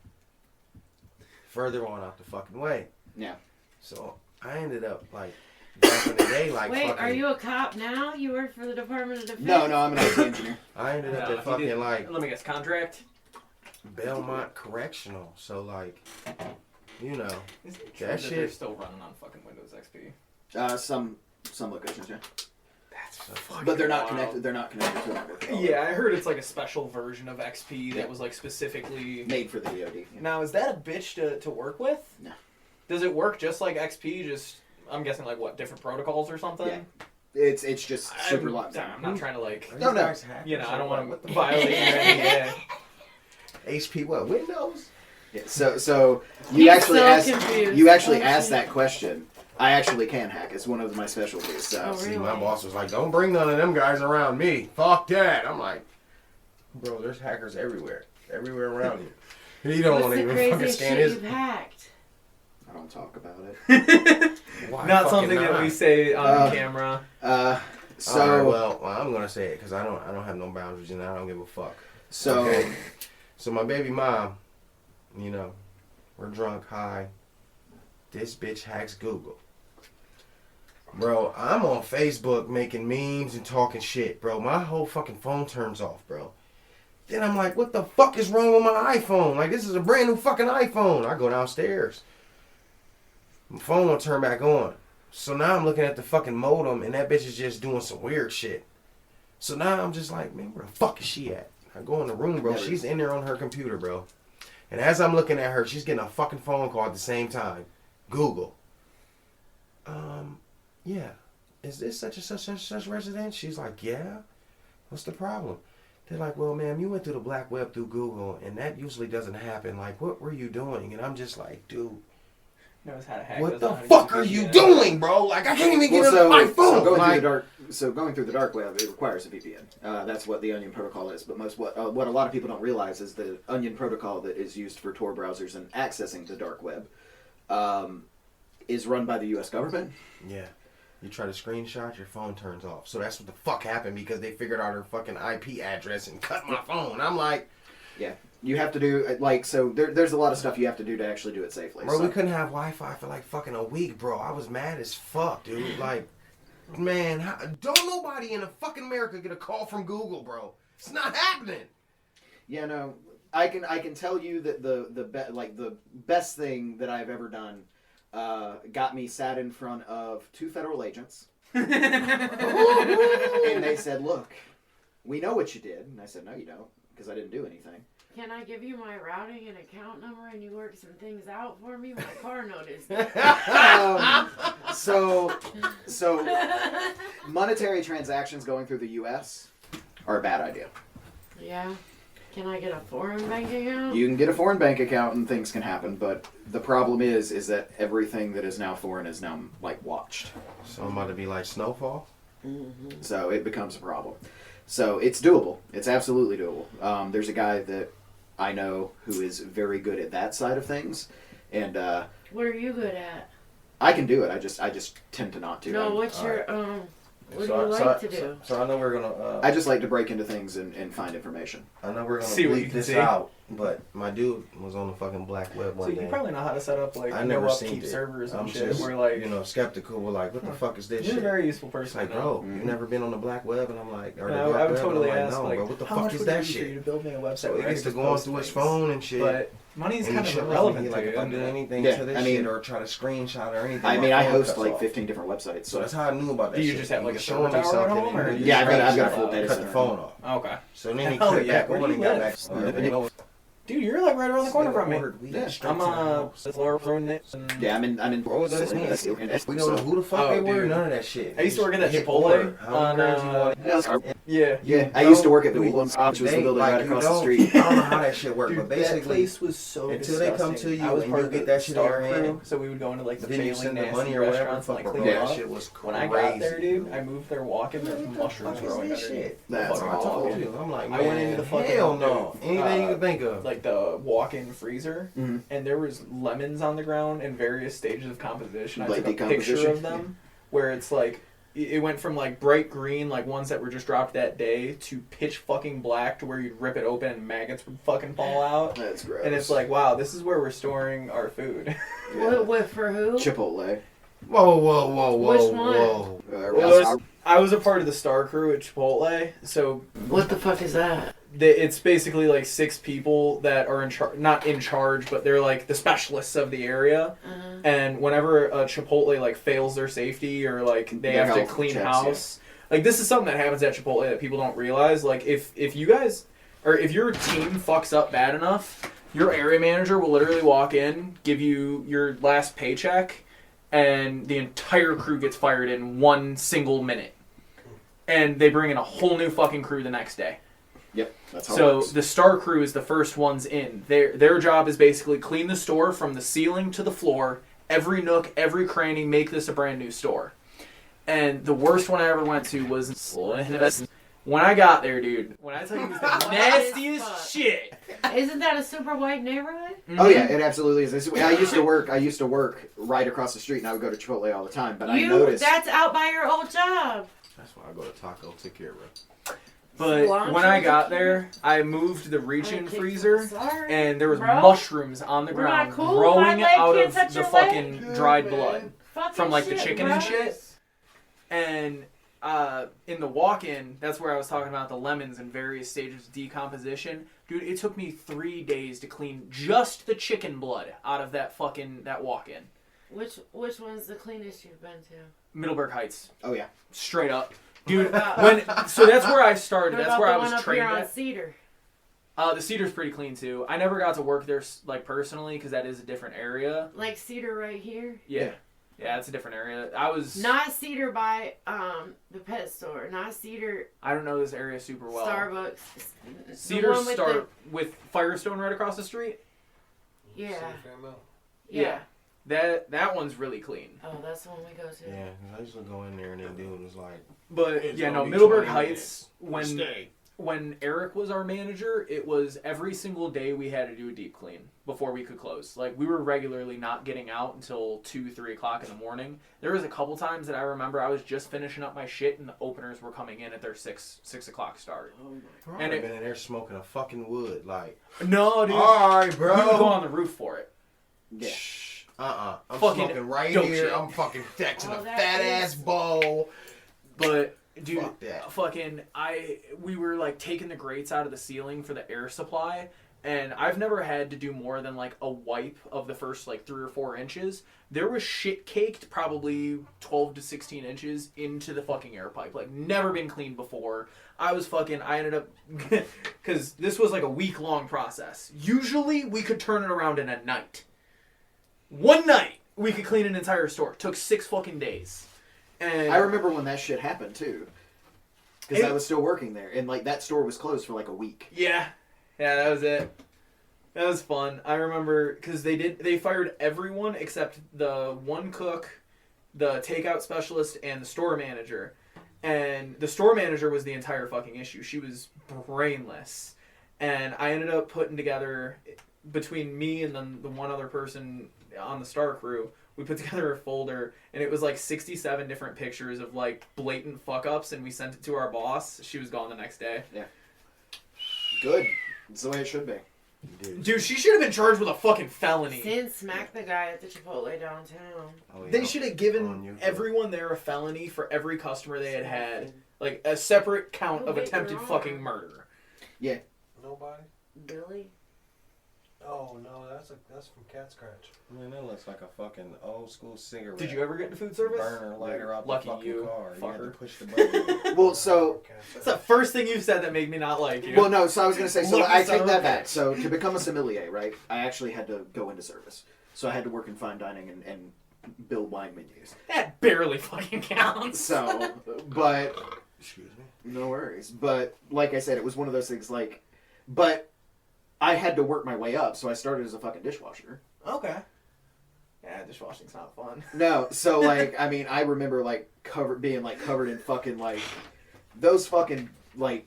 further on out the fucking way. Yeah. So, I ended up, like, back in the day, like, Wait, fucking... are you a cop now? You work for the Department of Defense? No, I'm an IT engineer. I ended up No, at he fucking, did- like, Let me guess. Contract. Belmont Correctional. So, like, Is it true That that they're shit- still running on fucking Windows XP? Some locations, yeah. That's fucking But they're not wild. connected. They're not connected to a network. at all. Yeah, I heard it's like a special version of XP that Yeah. was like specifically. Made for the DoD. Yeah. Now, is that a bitch to work with? No. Does it work just like XP? Just I'm guessing like what, different protocols or something? Yeah. It's just super locked I'm down. not trying to like. No, no. You know, I don't want What to the violate your NDA. HP what? Windows? Yeah, so you He's actually so asked confused. you actually Oh, asked shit. that question. I actually can hack. It's one of my specialties. So Oh, See, really? my boss was like, "Don't bring none of them guys around me. Fuck that." I'm like, "Bro, there's hackers everywhere around you. He don't What's want to the even fucking craziest scan shit his." you've hacked? I don't talk about it. Why Not fucking something that not? we say on Uh, camera. So All right, well, I'm gonna say it because I don't have no boundaries and I don't give a fuck. so Okay. So my baby mom, you know, we're drunk, high. This bitch hacks Google. Bro, I'm on Facebook making memes and talking shit, bro. My whole fucking phone turns off, bro. Then I'm like, what the fuck is wrong with my iPhone? Like, this is a brand new fucking iPhone. I go downstairs. My phone won't turn back on. So now I'm looking at the fucking modem and that bitch is just doing some weird shit. So now I'm just like, man, where the fuck is she at? I go in the room, bro. Never. She's in there on her computer, bro. And as I'm looking at her, she's getting a fucking phone call at the same time. Google. Yeah. Is this such and such residence? She's like, yeah. What's the problem? They're like, well, ma'am, you went through the black web through Google, and that usually doesn't happen. Like, what were you doing? And I'm just like, dude, Knows how to hack. what doesn't the know how to fuck use are a you VPN. doing, bro? Like, I can't even get well, on my phone. so going Like, through the dark. So going through the dark web, it requires a VPN. That's what the Onion protocol is. But what a lot of people don't realize is the Onion protocol that is used for Tor browsers and accessing the dark web is run by the U.S. government. yeah. You try to screenshot, your phone turns off. So that's what the fuck happened because they figured out her fucking IP address and cut my phone. I'm like, Yeah, you have to do there's a lot of stuff you have to do to actually do it safely. bro, So- we couldn't have Wi-Fi for like fucking a week, bro. I was mad as fuck, dude. Like, man, don't nobody in fucking America get a call from Google, bro. It's not happening. Yeah, no, I can tell you that the best thing that I've ever done got me sat in front of 2 federal agents, and they said, "Look, we know what you did," and I said, "No, you don't, because I didn't do anything." Can I give you my routing and account number and you work some things out for me? My car noticed. So monetary transactions going through the U.S. are a bad idea. Yeah. Can I get a foreign bank account? You can get a foreign bank account and things can happen, but the problem is that everything that is now foreign is now like watched. So I'm about to be like Snowfall. Mm-hmm. So it becomes a problem. So it's doable. It's absolutely doable. There's a guy that I know who is very good at that side of things, and What are you good at? I can do it. I just tend to not to. No, what's all your what do So you I- like to do? So I know we're gonna. I just like to break into things and find information. I know we're gonna See what you bleep can this see. out, but my dude was on the fucking black web So one you day. probably know how to set up like I no never upkeep seen it. servers and I'm shit. just, We're like, you know, skeptical. We're like, what the fuck is this you're a shit? very useful It's person. like, to know. bro, you've never been on the black web, and I'm like, or the No, dark I would web? totally I'm like, ask, no, like, bro, what the how fuck much is would it that be for you to shit? build me a website So he where I gets to could go on post through his things? phone and shit. But money's and kind he of shows irrelevant me, like, to if I it. do anything Yeah, to this I mean- shit or try to screenshot or anything. I my mean, I phone host cuts like off. 15 different websites. So So that's how I knew about that Do you shit. just have, He like, was a showing server me tower at something, home, and or he you yeah, just I've got a screenshot full it? data cut center. the phone off. Okay. So then he Hell clicked yeah, back where do on you and got live? back. Dude, you're like right around the corner from me. Yeah, I'm Laura throwing it. yeah, I'm in. Bro, what does this mean? We don't know So, who the fuck Oh, they were. dude. None of that shit. I used to work at that Hit Chipotle order. How on, many grams you want? Yeah. yeah, I You used to don't work at the do Wheatlands, it. which was the They- building like, right you across the don't- street. I don't know how that shit worked, Dude, but that basically, place was so until they come disgusting. to you I was and part you of get the that shit in Star your hand, crew, so we would go into like the then you failing send the nasty money or whatever. restaurants and Fuck, like bro, clean them that up. shit was crazy. When I got there, dude, I moved there walking. There's mushrooms What growing is this underneath. shit? That's Fucking I told walking. you. I'm like, I man, went into the fucking hell no. Anything you can think of. Like the walk-in freezer, Mhm. and there was lemons on the ground in various stages of composition. I Like took a picture decomposition? of them, where it's like it went from like bright green, like ones that were just dropped that day, to pitch fucking black, to where you'd rip it open and maggots would fucking fall out. That's gross. And it's like, wow, this is where we're storing our food. Yeah. What for who? Chipotle. Whoa, whoa, whoa, whoa, Which one? whoa. Well, I was a part of the Star crew at Chipotle, so What the fuck is that? it's basically like 6 people that are not in charge, but they're like the specialists of the area. And whenever a Chipotle like fails their safety or like they Their have to health clean checks, house, like this is something that happens at Chipotle that people don't realize. Like if you guys or if your team fucks up bad enough, your area manager will literally walk in, give you your last paycheck, and the entire crew gets fired in 1 single minute. And they bring in a whole new fucking crew the next day. Yep, that's how it So works. the star crew is the first ones in. Their job is basically clean the store from the ceiling to the floor, every nook, every cranny, make this a brand new store. And the worst one I ever went to was when I got there, dude. When I tell you it was the nastiest shit. Isn't that a super white neighborhood? Oh yeah, it absolutely is. I used to work right across the street, and I would go to Chipotle all the time. But I noticed That's out by your old job. That's why I go to Taco. Take care, bro. But when I got there, I moved the reach-in freezer, and there was mushrooms on the ground growing out of the fucking dried blood from like the chicken and shit. And in the walk-in, that's where I was talking about the lemons in various stages of decomposition. Dude, it took me 3 days to clean just the chicken blood out of that walk-in. Which one's the cleanest you've been to? Middleburg Heights. Oh yeah, Straight up. Dude, so that's where I started. That's where I was trained on at. Cedar. The Cedar's pretty clean too. I never got to work there like personally because that is a different area. Like Cedar right here? Yeah, it's a different area. I was Not Cedar by the pet store. Not Cedar I don't know this area super well. Starbucks. Cedar The one with start with Firestone right across the street. Yeah. Yeah. That one's really clean. Oh, that's the one we go to. Yeah, I used to go in there and then dude was like, But It's yeah, gonna no, be Middleburg 20 Heights stay. when Eric was our manager, it was every single day we had to do a deep clean before we could close. Like we were regularly not getting out until 2-3 o'clock in the morning. There was a couple times that I remember I was just finishing up my shit and the openers were coming in at their 6 o'clock start. bro, And I've been in there smoking a fucking wood. Like, No, dude. alright, We would go bro. on the roof for it. yeah. I'm Fucking smoking right dope here. shit. I'm fucking fetching Oh, a that fat is- ass bowl. But dude, Fuck that. we were like taking the grates out of the ceiling for the air supply, and I've never had to do more than like a wipe of the first like 3 or 4 inches. There was shit caked probably 12 to 16 inches into the fucking air pipe. Like never been cleaned before. I ended up because this was like a week-long process. Usually we could turn it around in a night. One night we could clean an entire store. It took 6 fucking days. And I remember when that shit happened too, because I was still working there, and like that store was closed for like a week. Yeah, that was it. That was fun. I remember because they fired everyone except the one cook, the takeout specialist, and the store manager. And the store manager was the entire fucking issue. She was brainless. And I ended up putting together, between me and then the one other person on the star crew, we put together a folder, and it was like 67 different pictures of like blatant fuck ups, and we sent it to our boss. She was gone the next day. Good. It's the way it should be. Dude, she should have been charged with a fucking felony. Sin smacked the guy at the Chipotle downtown. Oh, yeah. They should have On given YouTube. everyone there a felony for every customer they had had. Like a separate count of Wait, attempted you're fucking on. murder. Nobody? Billy? Oh no, that's from Cat Scratch. Man, that looks like a fucking old school cigarette. Did you ever get into food service? Burner lighter out Lucky the fucking you, car? You had to fucker. push the button. Well, so That's the first thing you said that made me not like you. well, no. So I was gonna say. So Lucky I son take of a that back. bitch. So to become a sommelier, right? I actually had to go into service. So I had to work in fine dining and build wine menus. That barely fucking counts. So, but Excuse me. no worries. But like I said, it was one of those things. Like, but I had to work my way up. So I started as a fucking dishwasher. Okay. Yeah, dishwashing's not fun. No, so like I mean, I remember like being covered in fucking like those fucking like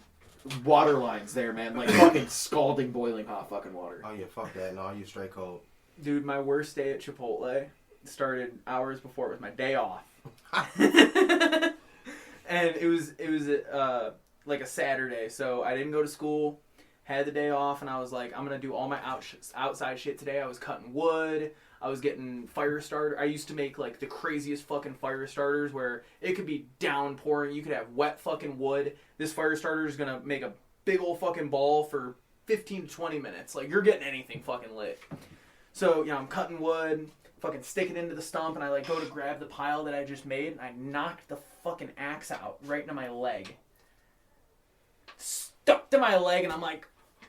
water lines there, man. Like fucking scalding, boiling hot fucking water. Oh yeah, fuck that. No, you straight cold. Dude, my worst day at Chipotle started hours before it was my day off. And it was like a Saturday, so I didn't go to school, had the day off, and I was like, I'm gonna do all my outside shit today. I was cutting wood, I was getting fire starter. I used to make like the craziest fucking fire starters where it could be downpouring, you could have wet fucking wood. This fire starter is gonna make a big old fucking ball for 15 to 20 minutes. Like, you're getting anything fucking lit. So, you know, I'm cutting wood, fucking stick it into the stump, and I, like, go to grab the pile that I just made, and I knocked the fucking axe out right into my leg. Stuck to my leg, and I'm like,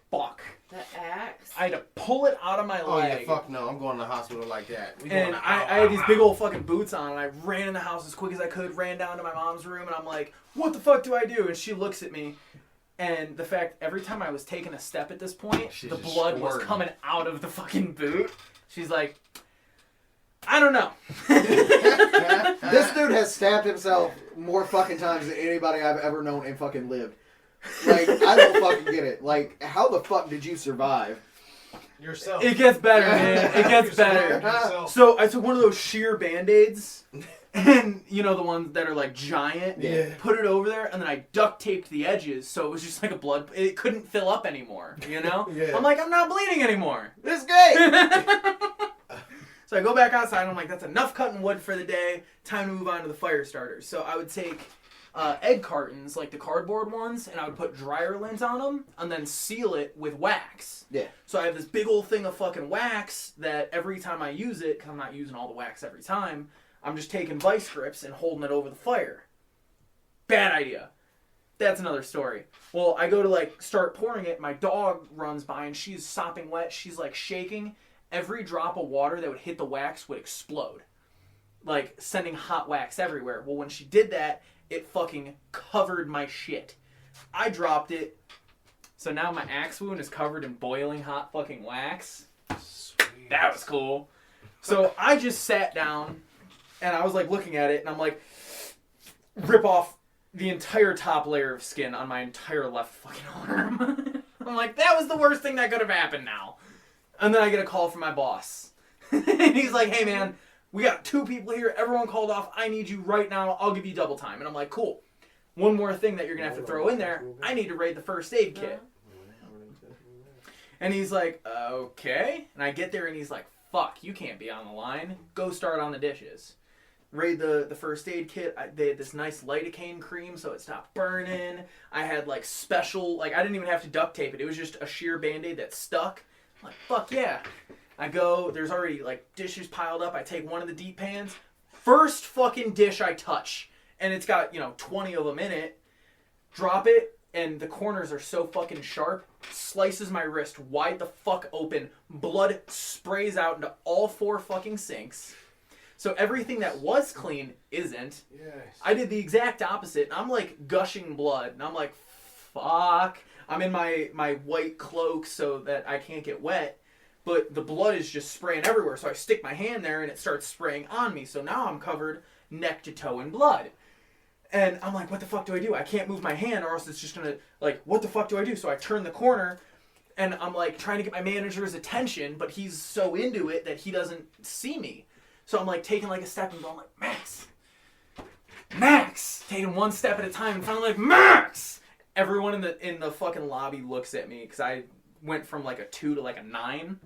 fuck. The axe? I had to pull it out of my Oh leg. yeah, fuck no, I'm going to the hospital like that. And I had these big old fucking boots on, and I ran in the house as quick as I could, ran down to my mom's room, and I'm like, what the fuck do I do? And she looks at me, and the fact, every time I was taking a step at this point, She's the just blood was squirting. coming out of the fucking boot. She's like, I don't know. This dude has stabbed himself more fucking times than anybody I've ever known and fucking lived. Like, I don't fucking get it. Like, how the fuck did you survive? Yourself. It gets better, man. It gets better. Yourself. So I took one of those sheer Band-Aids, and you know the ones that are like giant, Yeah. put it over there, and then I duct taped the edges so it was just like a blood, it couldn't fill up anymore, you know? Yeah. I'm like, I'm not bleeding anymore. This is great! So I go back outside, and I'm like, that's enough cutting wood for the day, time to move on to the fire starters. So I would take egg cartons, like the cardboard ones, and I would put dryer lint on them, and then seal it with wax. Yeah. So I have this big old thing of fucking wax that every time I use it, because I'm not using all the wax every time, I'm just taking vice grips and holding it over the fire. Bad idea. That's another story. Well, I go to like start pouring it, my dog runs by and she's sopping wet, she's like shaking. Every drop of water that would hit the wax would explode. Like sending hot wax everywhere. Well, when she did that, it fucking covered my shit. I dropped it. So now my axe wound is covered in boiling hot fucking wax. Sweet. That was cool. So I just sat down and I was like looking at it and I'm like, rip off the entire top layer of skin on my entire left fucking arm. I'm like, that was the worst thing that could have happened now. And then I get a call from my boss. And he's like, hey man, we got 2 people here. Everyone called off. I need you right now. I'll give you double time. And I'm like, cool. One more thing that you're going to have to throw in there. I need to raid the first aid kit. And he's like, okay. And I get there and he's like, fuck, you can't be on the line. Go start on the dishes. Raid the first aid kit. They had this nice lidocaine cream so it stopped burning. I had like special, like I didn't even have to duct tape it. It was just a sheer Band-Aid that stuck. I'm like, fuck yeah. I go, there's already like dishes piled up. I take one of the deep pans. First fucking dish I touch. And it's got, 20 of them in it. Drop it. And the corners are so fucking sharp. Slices my wrist wide the fuck open. Blood sprays out into all 4 fucking sinks. So everything that was clean isn't. Yes. I did the exact opposite. I'm like gushing blood. And I'm like, fuck. I'm in my white cloak so that I can't get wet. But the blood is just spraying everywhere. So I stick my hand there and it starts spraying on me. So now I'm covered neck to toe in blood. And I'm like, what the fuck do I do? I can't move my hand or else it's just going to, like, what the fuck do I do? So I turn the corner and I'm like trying to get my manager's attention. But he's so into it that he doesn't see me. So I'm like taking like a step and going like, Max! Taking one step at a time and finally like, Max! Everyone in the fucking lobby looks at me because I went from like a 2 to like a 9.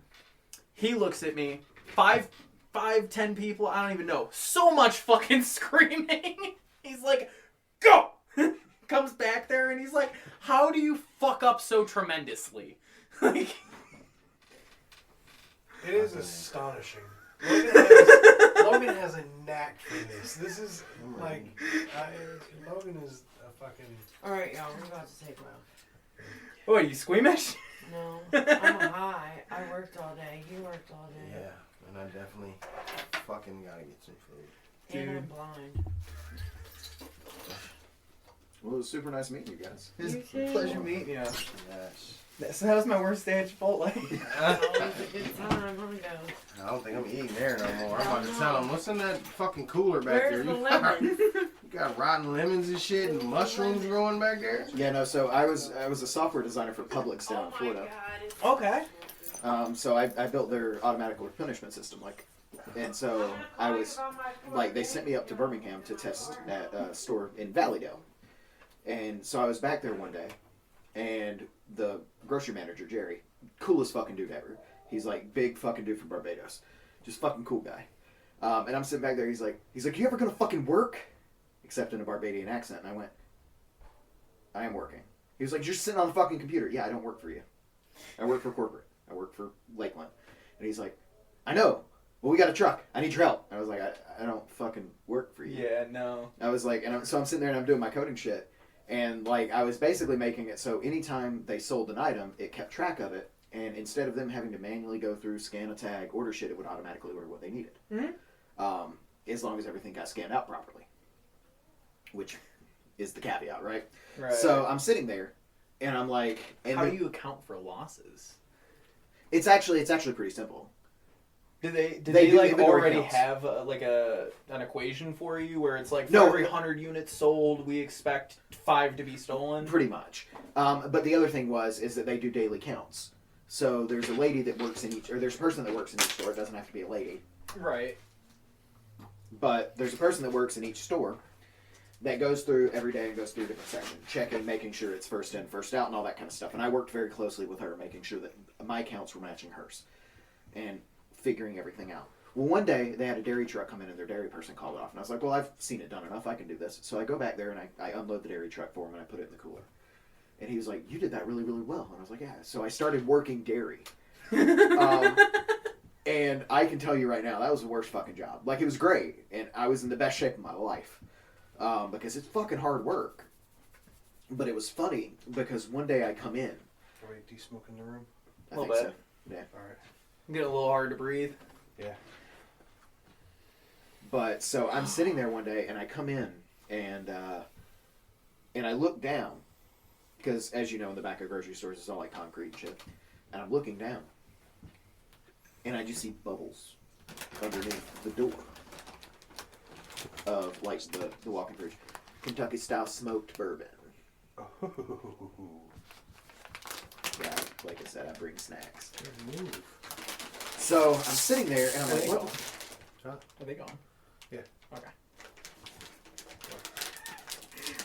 He looks at me. 10 people, I don't even know. So much fucking screaming. He's like, go! Comes back there and he's like, how do you fuck up so tremendously? Like, It is astonishing. Logan has a knack for this. This is like, Logan is a fucking. Alright, y'all, we're about to take a off. what, are you squeamish? No, I'm high. I worked all day. You worked all day. Yeah, and I definitely fucking gotta get some food. And I'm Dude. blind. Well, it was super nice meeting you guys. It's You too. a pleasure meeting you. Yes. So that was my worst day at Chipotle. Always a good time, huh, I don't think I'm eating there no more. I'm about to tell him, what's in that fucking cooler back Where's there? the You lemon? got rotten lemons and shit and mushrooms growing back there? Yeah, no, so I was a software designer for Publix down in Florida. Okay. So I built their automatic replenishment system, and so I was, they sent me up to Birmingham to test at a store in Valleydale. And so I was back there one day, and the grocery manager, Jerry, coolest fucking dude ever. He's like big fucking dude from Barbados. Just fucking cool guy. And I'm sitting back there, he's like, you ever gonna fucking work? Except in a Barbadian accent. And I went, I am working. He was like, you're sitting on the fucking computer. Yeah, I don't work for you. I work for corporate. I work for Lakeland. And he's like, I know. Well, we got a truck. I need your help. And I was like, I don't fucking work for you. Yeah, no. I was like, so I'm sitting there and I'm doing my coding shit. And like, I was basically making it so anytime they sold an item, it kept track of it. And instead of them having to manually go through, scan a tag, order shit, it would automatically order what they needed. Mm-hmm. As long as everything got scanned out properly. Which is the caveat, right? Right. So I'm sitting there, and I'm like... And how do you account for losses? It's actually pretty simple. Did they do like inventory already counts. have an equation for you where it's like for No. every 100 units sold, we expect 5 to be stolen? Pretty much. But the other thing is that they do daily counts. So there's a lady that works in each... Or there's a person that works in each store. It doesn't have to be a lady. Right. But there's a person that works in each store that goes through every day and goes through a different section, checking, making sure it's first in, first out, and all that kind of stuff. And I worked very closely with her, making sure that my counts were matching hers and figuring everything out. Well, one day they had a dairy truck come in and their dairy person called it off. And I was like, well, I've seen it done enough. I can do this. So I go back there and I unload the dairy truck for him and I put it in the cooler. And he was like, you did that really, really well. And I was like, yeah. So I started working dairy. And I can tell you right now, that was the worst fucking job. Like, it was great. And I was in the best shape of my life. Because it's fucking hard work. But it was funny because one day I come in. Wait, do you smoke in the room? I A little think bit. so. Yeah. All right. Get a little hard to breathe. Yeah. But so I'm sitting there one day and I come in and I look down because, as you know, in the back of grocery stores it's all like concrete and shit. And I'm looking down and I just see bubbles underneath the door of like the walk-in fridge. Kentucky style smoked bourbon. Yeah, like I said, I bring snacks. Good move. So I'm sitting there and I'm Are like, they what? gone? Huh? Are they gone? Yeah. Okay.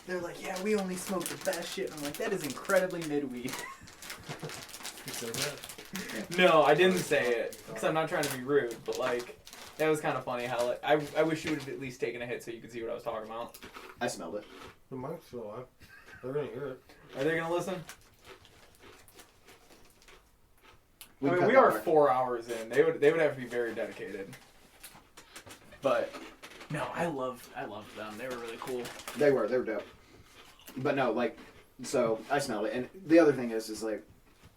They're like, yeah, we only smoke the best shit. I'm like, that is incredibly mid-weed. You said that? No, I didn't say it because I'm not trying to be rude, but like, that was kind of funny how like I wish you would have at least taken a hit so you could see what I was talking about. I smelled it. The mic's still on. They're gonna hear it. Are they gonna listen? We I mean, cut we that are part. 4 hours in. They would have to be very dedicated. But no, I loved them. They were really cool. They were dope. But no, like, so I smelled it, and the other thing is like,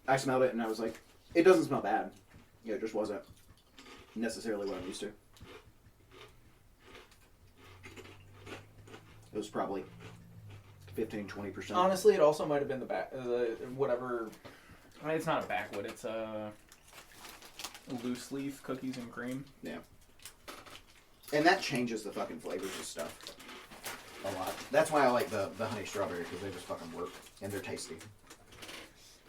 I smelled it and I was like, it doesn't smell bad. Yeah, it just wasn't necessarily what I'm used to. It was probably 15-20%. Honestly, it also might have been the whatever. I mean, it's not a backwood. It's a loose leaf cookies and cream. Yeah. And that changes the fucking flavors of stuff a lot. That's why I like the honey strawberry, because they just fucking work and they're tasty.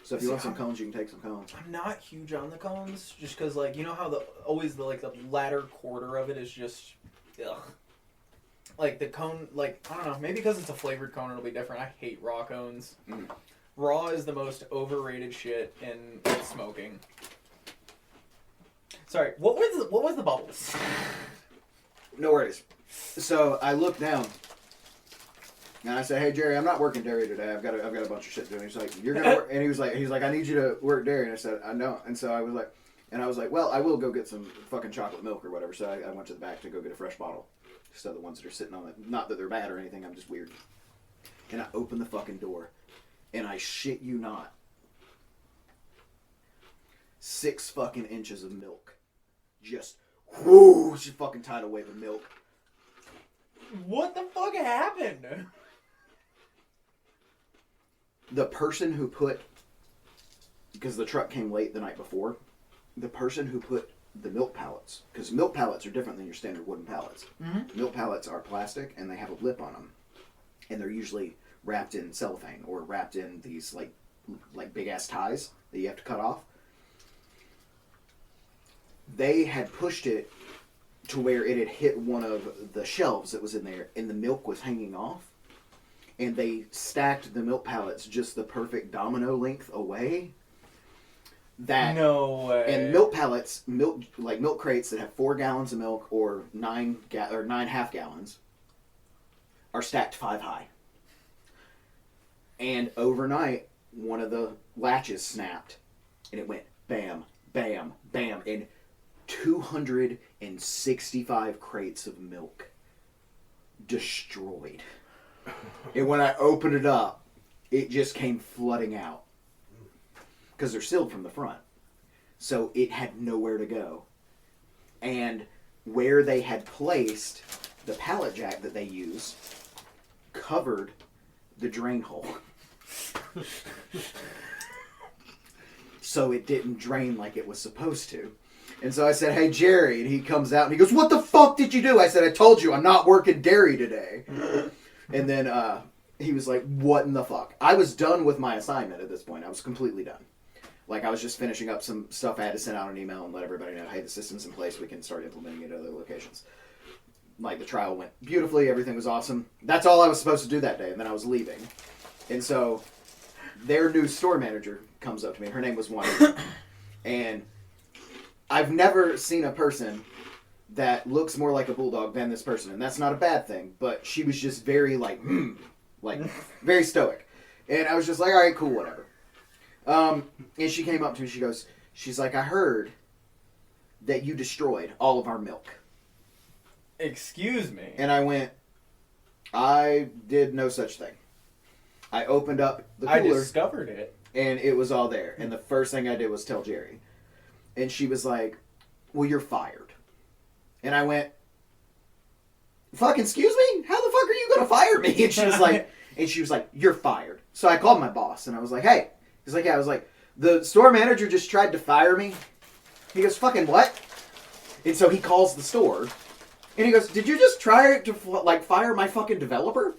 So if you want some cones, you can take some cones. I'm not huge on the cones, just because like you know how the latter quarter of it is just ugh. Like the cone, like I don't know, maybe because it's a flavored cone, it'll be different. I hate raw cones. Mm. Raw is the most overrated shit in smoking. Sorry, what was the bubbles? No worries. So I look down and I say, "Hey Jerry, I'm not working dairy today. I've got a bunch of shit to do." And he's like, "You're gonna work?" And he's like, "I need you to work dairy." And I said, "I know." And so I was like, "Well, I will go get some fucking chocolate milk or whatever." So I went to the back to go get a fresh bottle. So the ones that are sitting on it, not that they're bad or anything. I'm just weird. And I open the fucking door, and I shit you not, 6 fucking inches of milk, just whoo, just fucking tidal wave of milk. What the fuck happened? The person who put, because the truck came late the night before, the person who put the milk pallets, because milk pallets are different than your standard wooden pallets. Mm-hmm. Milk pallets are plastic and they have a lip on them, and they're usually wrapped in cellophane or wrapped in these like big ass ties that you have to cut off. They had pushed it to where it had hit one of the shelves that was in there, and the milk was hanging off. And they stacked the milk pallets just the perfect domino length away. That No way. and milk pallets, milk crates that have 4 gallons of milk or 9 half gallons, are stacked 5 high. And overnight, one of the latches snapped, and it went bam, bam, bam, and 265 crates of milk destroyed. And when I opened it up, it just came flooding out. Because they're sealed from the front. So it had nowhere to go. And where they had placed the pallet jack that they use covered the drain hole. So it didn't drain like it was supposed to. And so I said, hey, Jerry. And he comes out and he goes, what the fuck did you do? I said, I told you I'm not working dairy today. And then he was like, what in the fuck? I was done with my assignment at this point. I was completely done. Like, I was just finishing up some stuff. I had to send out an email and let everybody know, hey, the system's in place. We can start implementing it at other locations. Like, the trial went beautifully. Everything was awesome. That's all I was supposed to do that day. And then I was leaving. And so their new store manager comes up to me. Her name was Wanda. And I've never seen a person that looks more like a bulldog than this person. And that's not a bad thing. But she was just very, like, very stoic. And I was just like, all right, cool, whatever. And she came up to me, she's like, I heard that you destroyed all of our milk. Excuse me. And I went, I did no such thing. I opened up the cooler. I discovered it. And it was all there. And the first thing I did was tell Jerry. And she was like, well, you're fired. And I went, fucking excuse me? How the fuck are you going to fire me? And she was like, you're fired. So I called my boss and I was like, hey. He's like, yeah. I was like, the store manager just tried to fire me. He goes, fucking what? And so he calls the store. And he goes, did you just try to, like, fire my fucking developer?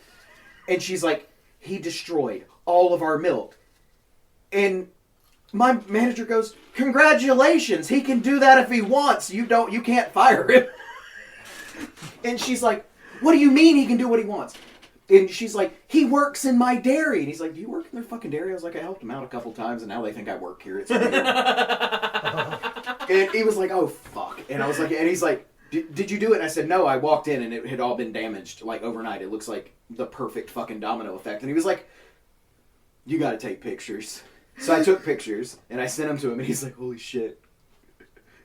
And she's like, he destroyed all of our milk. And my manager goes, congratulations. He can do that if he wants. You can't fire him. And she's like, what do you mean he can do what he wants? And she's like, he works in my dairy. And he's like, do you work in their fucking dairy? I was like, I helped him out a couple times, and now they think I work here. It's weird. And he was like, oh, fuck. And I was like, and he's like, did you do it? And I said, no, I walked in, and it had all been damaged, like, overnight. It looks like the perfect fucking domino effect. And he was like, you got to take pictures. So I took pictures, and I sent them to him, and he's like, holy shit.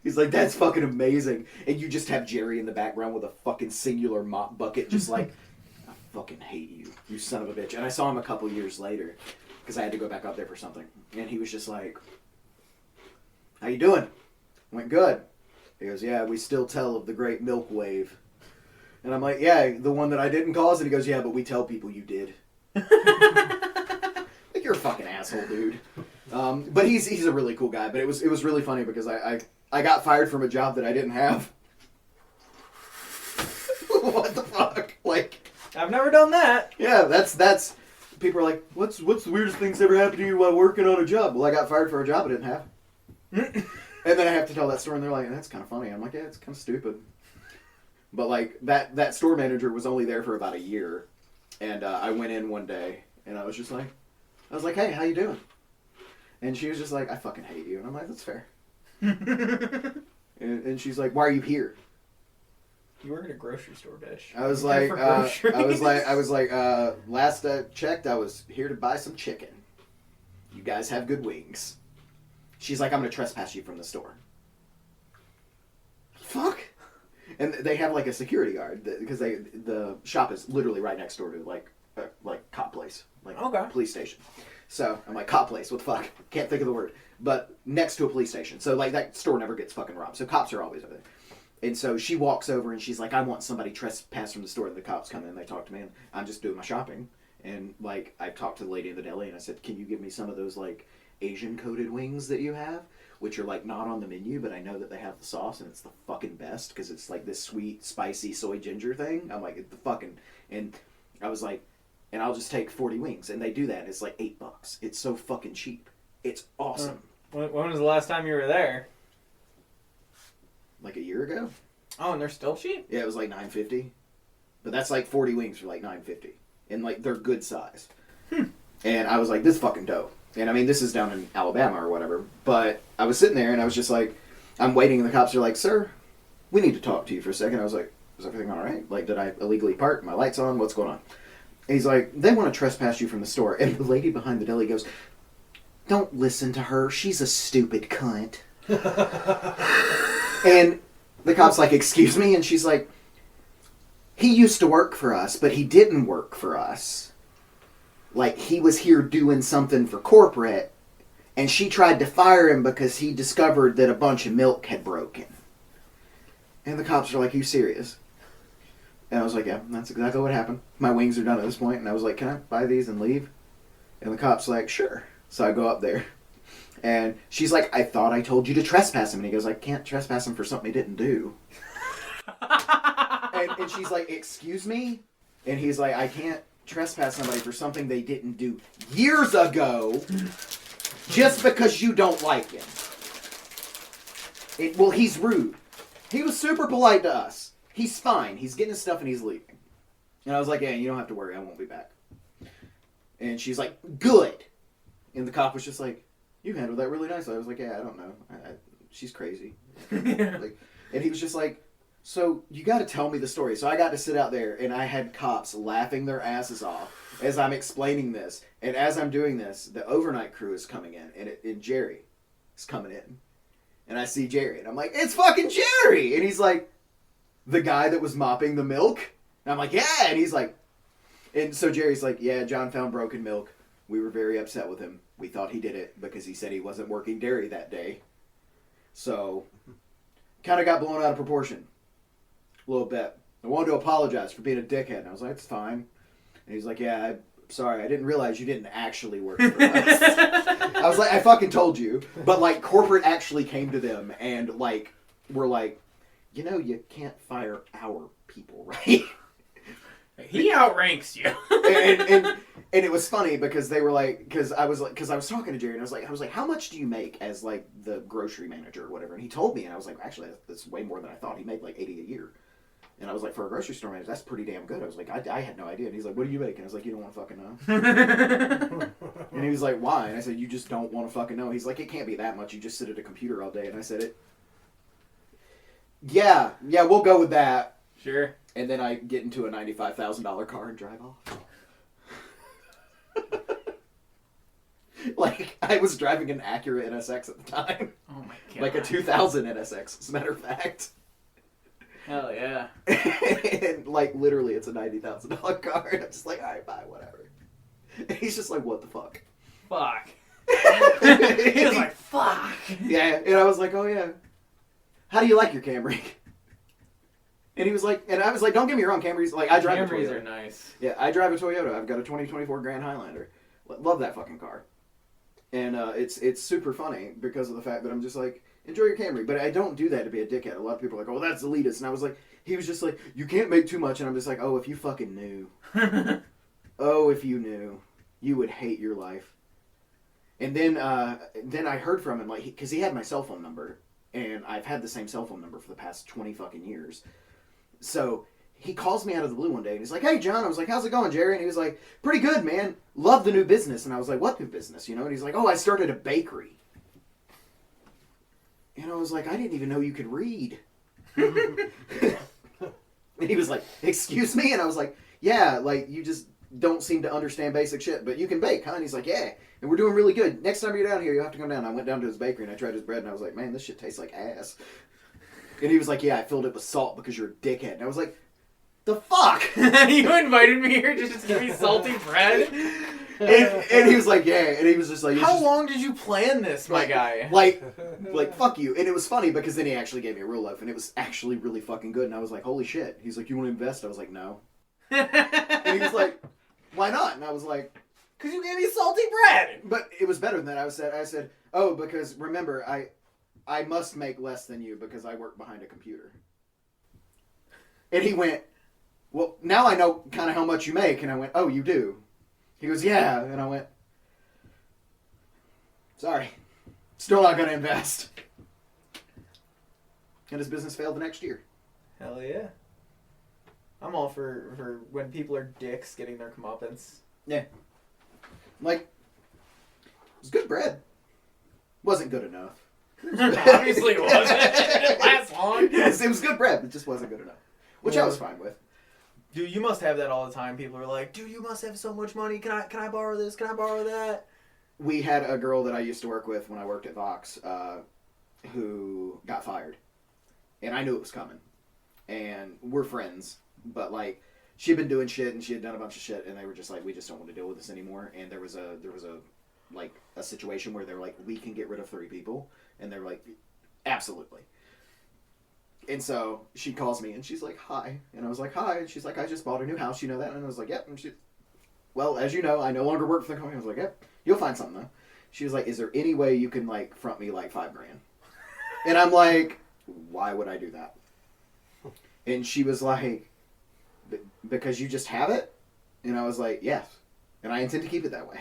He's like, that's fucking amazing. And you just have Jerry in the background with a fucking singular mop bucket, just like, fucking hate you, you son of a bitch. And I saw him a couple years later because I had to go back up there for something, and he was just like, how you doing? I went, good. He goes, yeah, we still tell of the great milk wave. And I'm like, yeah, the one that I didn't cause. And he goes, yeah, but we tell people you did. Like, you're a fucking asshole, dude. But he's a really cool guy. But it was really funny because I got fired from a job that I didn't have. What the fuck? Like, I've never done that. Yeah, that's. People are like, what's the weirdest thing that's ever happened to you while working on a job? Well, I got fired for a job I didn't have. And then I have to tell that story, and they're like, that's kind of funny. I'm like, yeah, it's kind of stupid. But like that store manager was only there for about a year, and I went in one day, and I was like, hey, how you doing? And she was just like, I fucking hate you, and I'm like, that's fair. and she's like, why are you here? You work at a grocery store, bitch. I was like, last I checked, I was here to buy some chicken. You guys have good wings. She's like, I'm going to trespass you from the store. Fuck. And they have like a security guard because the shop is literally right next door to like cop place, like police station. So I'm like, cop place, what the fuck? Can't think of the word. But next to a police station. So like that store never gets fucking robbed. So cops are always over there. And so she walks over and she's like, I want somebody trespass from the store. And the cops come in and they talk to me, and I'm just doing my shopping. And like, I talked to the lady in the deli and I said, can you give me some of those like Asian coated wings that you have? Which are like not on the menu, but I know that they have the sauce and it's the fucking best because it's like this sweet, spicy soy ginger thing. I'm like, the fucking, and I was like, and I'll just take 40 wings. And they do that. And it's like $8. It's so fucking cheap. It's awesome. When was the last time you were there? Like a year ago. Oh, and they're still cheap? Yeah, it was like $9.50. But that's like 40 wings for like $9.50. And like, they're good size. And I was like, this is fucking dope. And I mean, this is down in Alabama or whatever. But I was sitting there and I was just like, I'm waiting and the cops are like, sir, we need to talk to you for a second. I was like, is everything all right? Like, did I illegally park? My lights on? What's going on? he's like, they want to trespass you from the store. And the lady behind the deli goes, don't listen to her. She's a stupid cunt. And the cop's like, excuse me? And she's like, he used to work for us, but he didn't work for us. Like, he was here doing something for corporate, and she tried to fire him because he discovered that a bunch of milk had broken. And the cops are like, you serious? And I was like, yeah, that's exactly what happened. My wings are done at this point. And I was like, can I buy these and leave? And the cop's like, sure. So I go up there. And she's like, I thought I told you to trespass him. And he goes, I can't trespass him for something he didn't do. and she's like, excuse me? And he's like, I can't trespass somebody for something they didn't do years ago just because you don't like him. Well, he's rude. He was super polite to us. He's fine. He's getting his stuff and he's leaving. And I was like, yeah, you don't have to worry. I won't be back. And she's like, good. And the cop was just like, you handled that really nicely. I was like, yeah, I don't know. She's crazy. Like, and he was just like, so you got to tell me the story. So I got to sit out there, and I had cops laughing their asses off as I'm explaining this. And as I'm doing this, the overnight crew is coming in, and Jerry is coming in. And I see Jerry, and I'm like, it's fucking Jerry! And he's like, the guy that was mopping the milk? And I'm like, yeah! And he's like, and so Jerry's like, yeah, John found broken milk. We were very upset with him. We thought he did it because he said he wasn't working dairy that day. So, kind of got blown out of proportion. A little bit. I wanted to apologize for being a dickhead. And I was like, it's fine. And he's like, yeah, I'm sorry. I didn't realize you didn't actually work for us. I was like, I fucking told you. But, like, corporate actually came to them and, like, were like, you know, you can't fire our people, right? He outranks you. And it was funny because they were like, because I was talking to Jerry and I was like, how much do you make as like the grocery manager or whatever? And he told me, and I was like, actually, that's way more than I thought. He made like $80 a year. And I was like, for a grocery store manager, that's pretty damn good. I was like, I had no idea. And he's like, what do you make? And I was like, you don't want to fucking know. And he was like, why? And I said, you just don't want to fucking know. He's like, it can't be that much. You just sit at a computer all day. And I said, yeah, we'll go with that. Sure. And then I get into a $95,000 car and drive off. Like, I was driving an Acura NSX at the time. Oh my god. Like a 2000 NSX, as a matter of fact. Hell yeah. And, like, literally, it's a $90,000 car. And I'm just like, alright, bye, whatever. And he's just like, what the fuck? Fuck. He was like, fuck. Yeah, and I was like, oh yeah. How do you like your Camry? And he was like, and I was like, don't get me wrong, Camrys, like, I drive a Toyota. Camrys are nice. Yeah, I drive a Toyota. I've got a 2024 Grand Highlander. Love that fucking car. And it's super funny because of the fact that I'm just like, enjoy your Camry. But I don't do that to be a dickhead. A lot of people are like, oh, that's elitist. And I was like, he was just like, you can't make too much. And I'm just like, oh, if you fucking knew. Oh, if you knew. You would hate your life. And then I heard from him, like, because he had my cell phone number. And I've had the same cell phone number for the past 20 fucking years. So he calls me out of the blue one day and he's like, hey, John. I was like, how's it going, Jerry? And he was like, pretty good, man. Love the new business. And I was like, what new business? You know? And he's like, oh, I started a bakery. And I was like, I didn't even know you could read. And he was like, excuse me? And I was like, yeah, like, you just don't seem to understand basic shit, but you can bake, huh? And he's like, yeah. And we're doing really good. Next time you're down here, you have to come down. I went down to his bakery and I tried his bread and I was like, man, this shit tastes like ass. And he was like, yeah, I filled it with salt because you're a dickhead. And I was like, the fuck? You invited me here to just give me salty bread? And he was like, yeah. And he was just like, how long did you plan this, my guy? Like, fuck you. And it was funny because then he actually gave me a real loaf and it was actually really fucking good. And I was like, holy shit. He's like, you want to invest? I was like, no. And he was like, why not? And I was like, because you gave me salty bread. But it was better than that. I said, oh, because remember, I must make less than you because I work behind a computer. And he went, well, now I know kind of how much you make. And I went, oh, you do? He goes, yeah. And I went, sorry. Still not going to invest. And his business failed the next year. Hell yeah. I'm all for when people are dicks getting their comeuppance. Yeah. Like, it was good bread. Wasn't good enough. Obviously it wasn't. It didn't last long. Yes, it was good bread, but it just wasn't good enough. Which I was fine with. Dude, you must have that all the time. People are like, dude, you must have so much money. Can I borrow this? Can I borrow that? We had a girl that I used to work with when I worked at Vox who got fired. And I knew it was coming. And we're friends. But, like, she'd been doing shit and she had done a bunch of shit. And they were just like, we just don't want to deal with this anymore. And there was a situation where they were like, we can get rid of 3 people. And they were like, absolutely. And so she calls me and she's like, hi. And I was like, hi. And she's like, I just bought a new house. You know that? And I was like, yep. And she, well, as you know, I no longer work for the company. I was like, yep. You'll find something though. She was like, is there any way you can like front me like $5,000? And I'm like, why would I do that? And she was like, because you just have it? And I was like, yes. And I intend to keep it that way.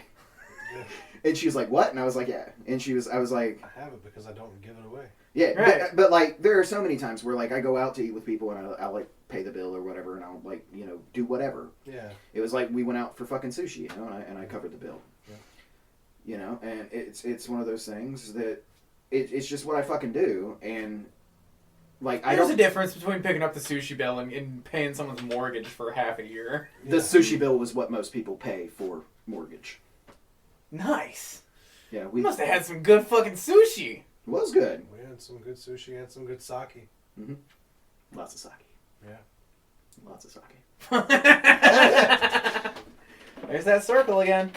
Yeah. And she was like, what? And I was like, yeah. And I was like, I have it because I don't give it away. yeah. Right. But like, there are so many times where like I go out to eat with people and I'll like pay the bill or whatever and I'll like, you know, do whatever. Yeah. It was like we went out for fucking sushi, you know, and I covered the bill. Yeah. You know, and it's one of those things that it's just what I fucking do, and like There's a difference between picking up the sushi bill and paying someone's mortgage for half a year. The sushi bill was what most people pay for mortgage. Nice. Yeah, We must have had some good fucking sushi. was good. We had some good sushi and some good sake. Mm-hmm. Lots of sake. Yeah. Lots of sake. There's that circle again.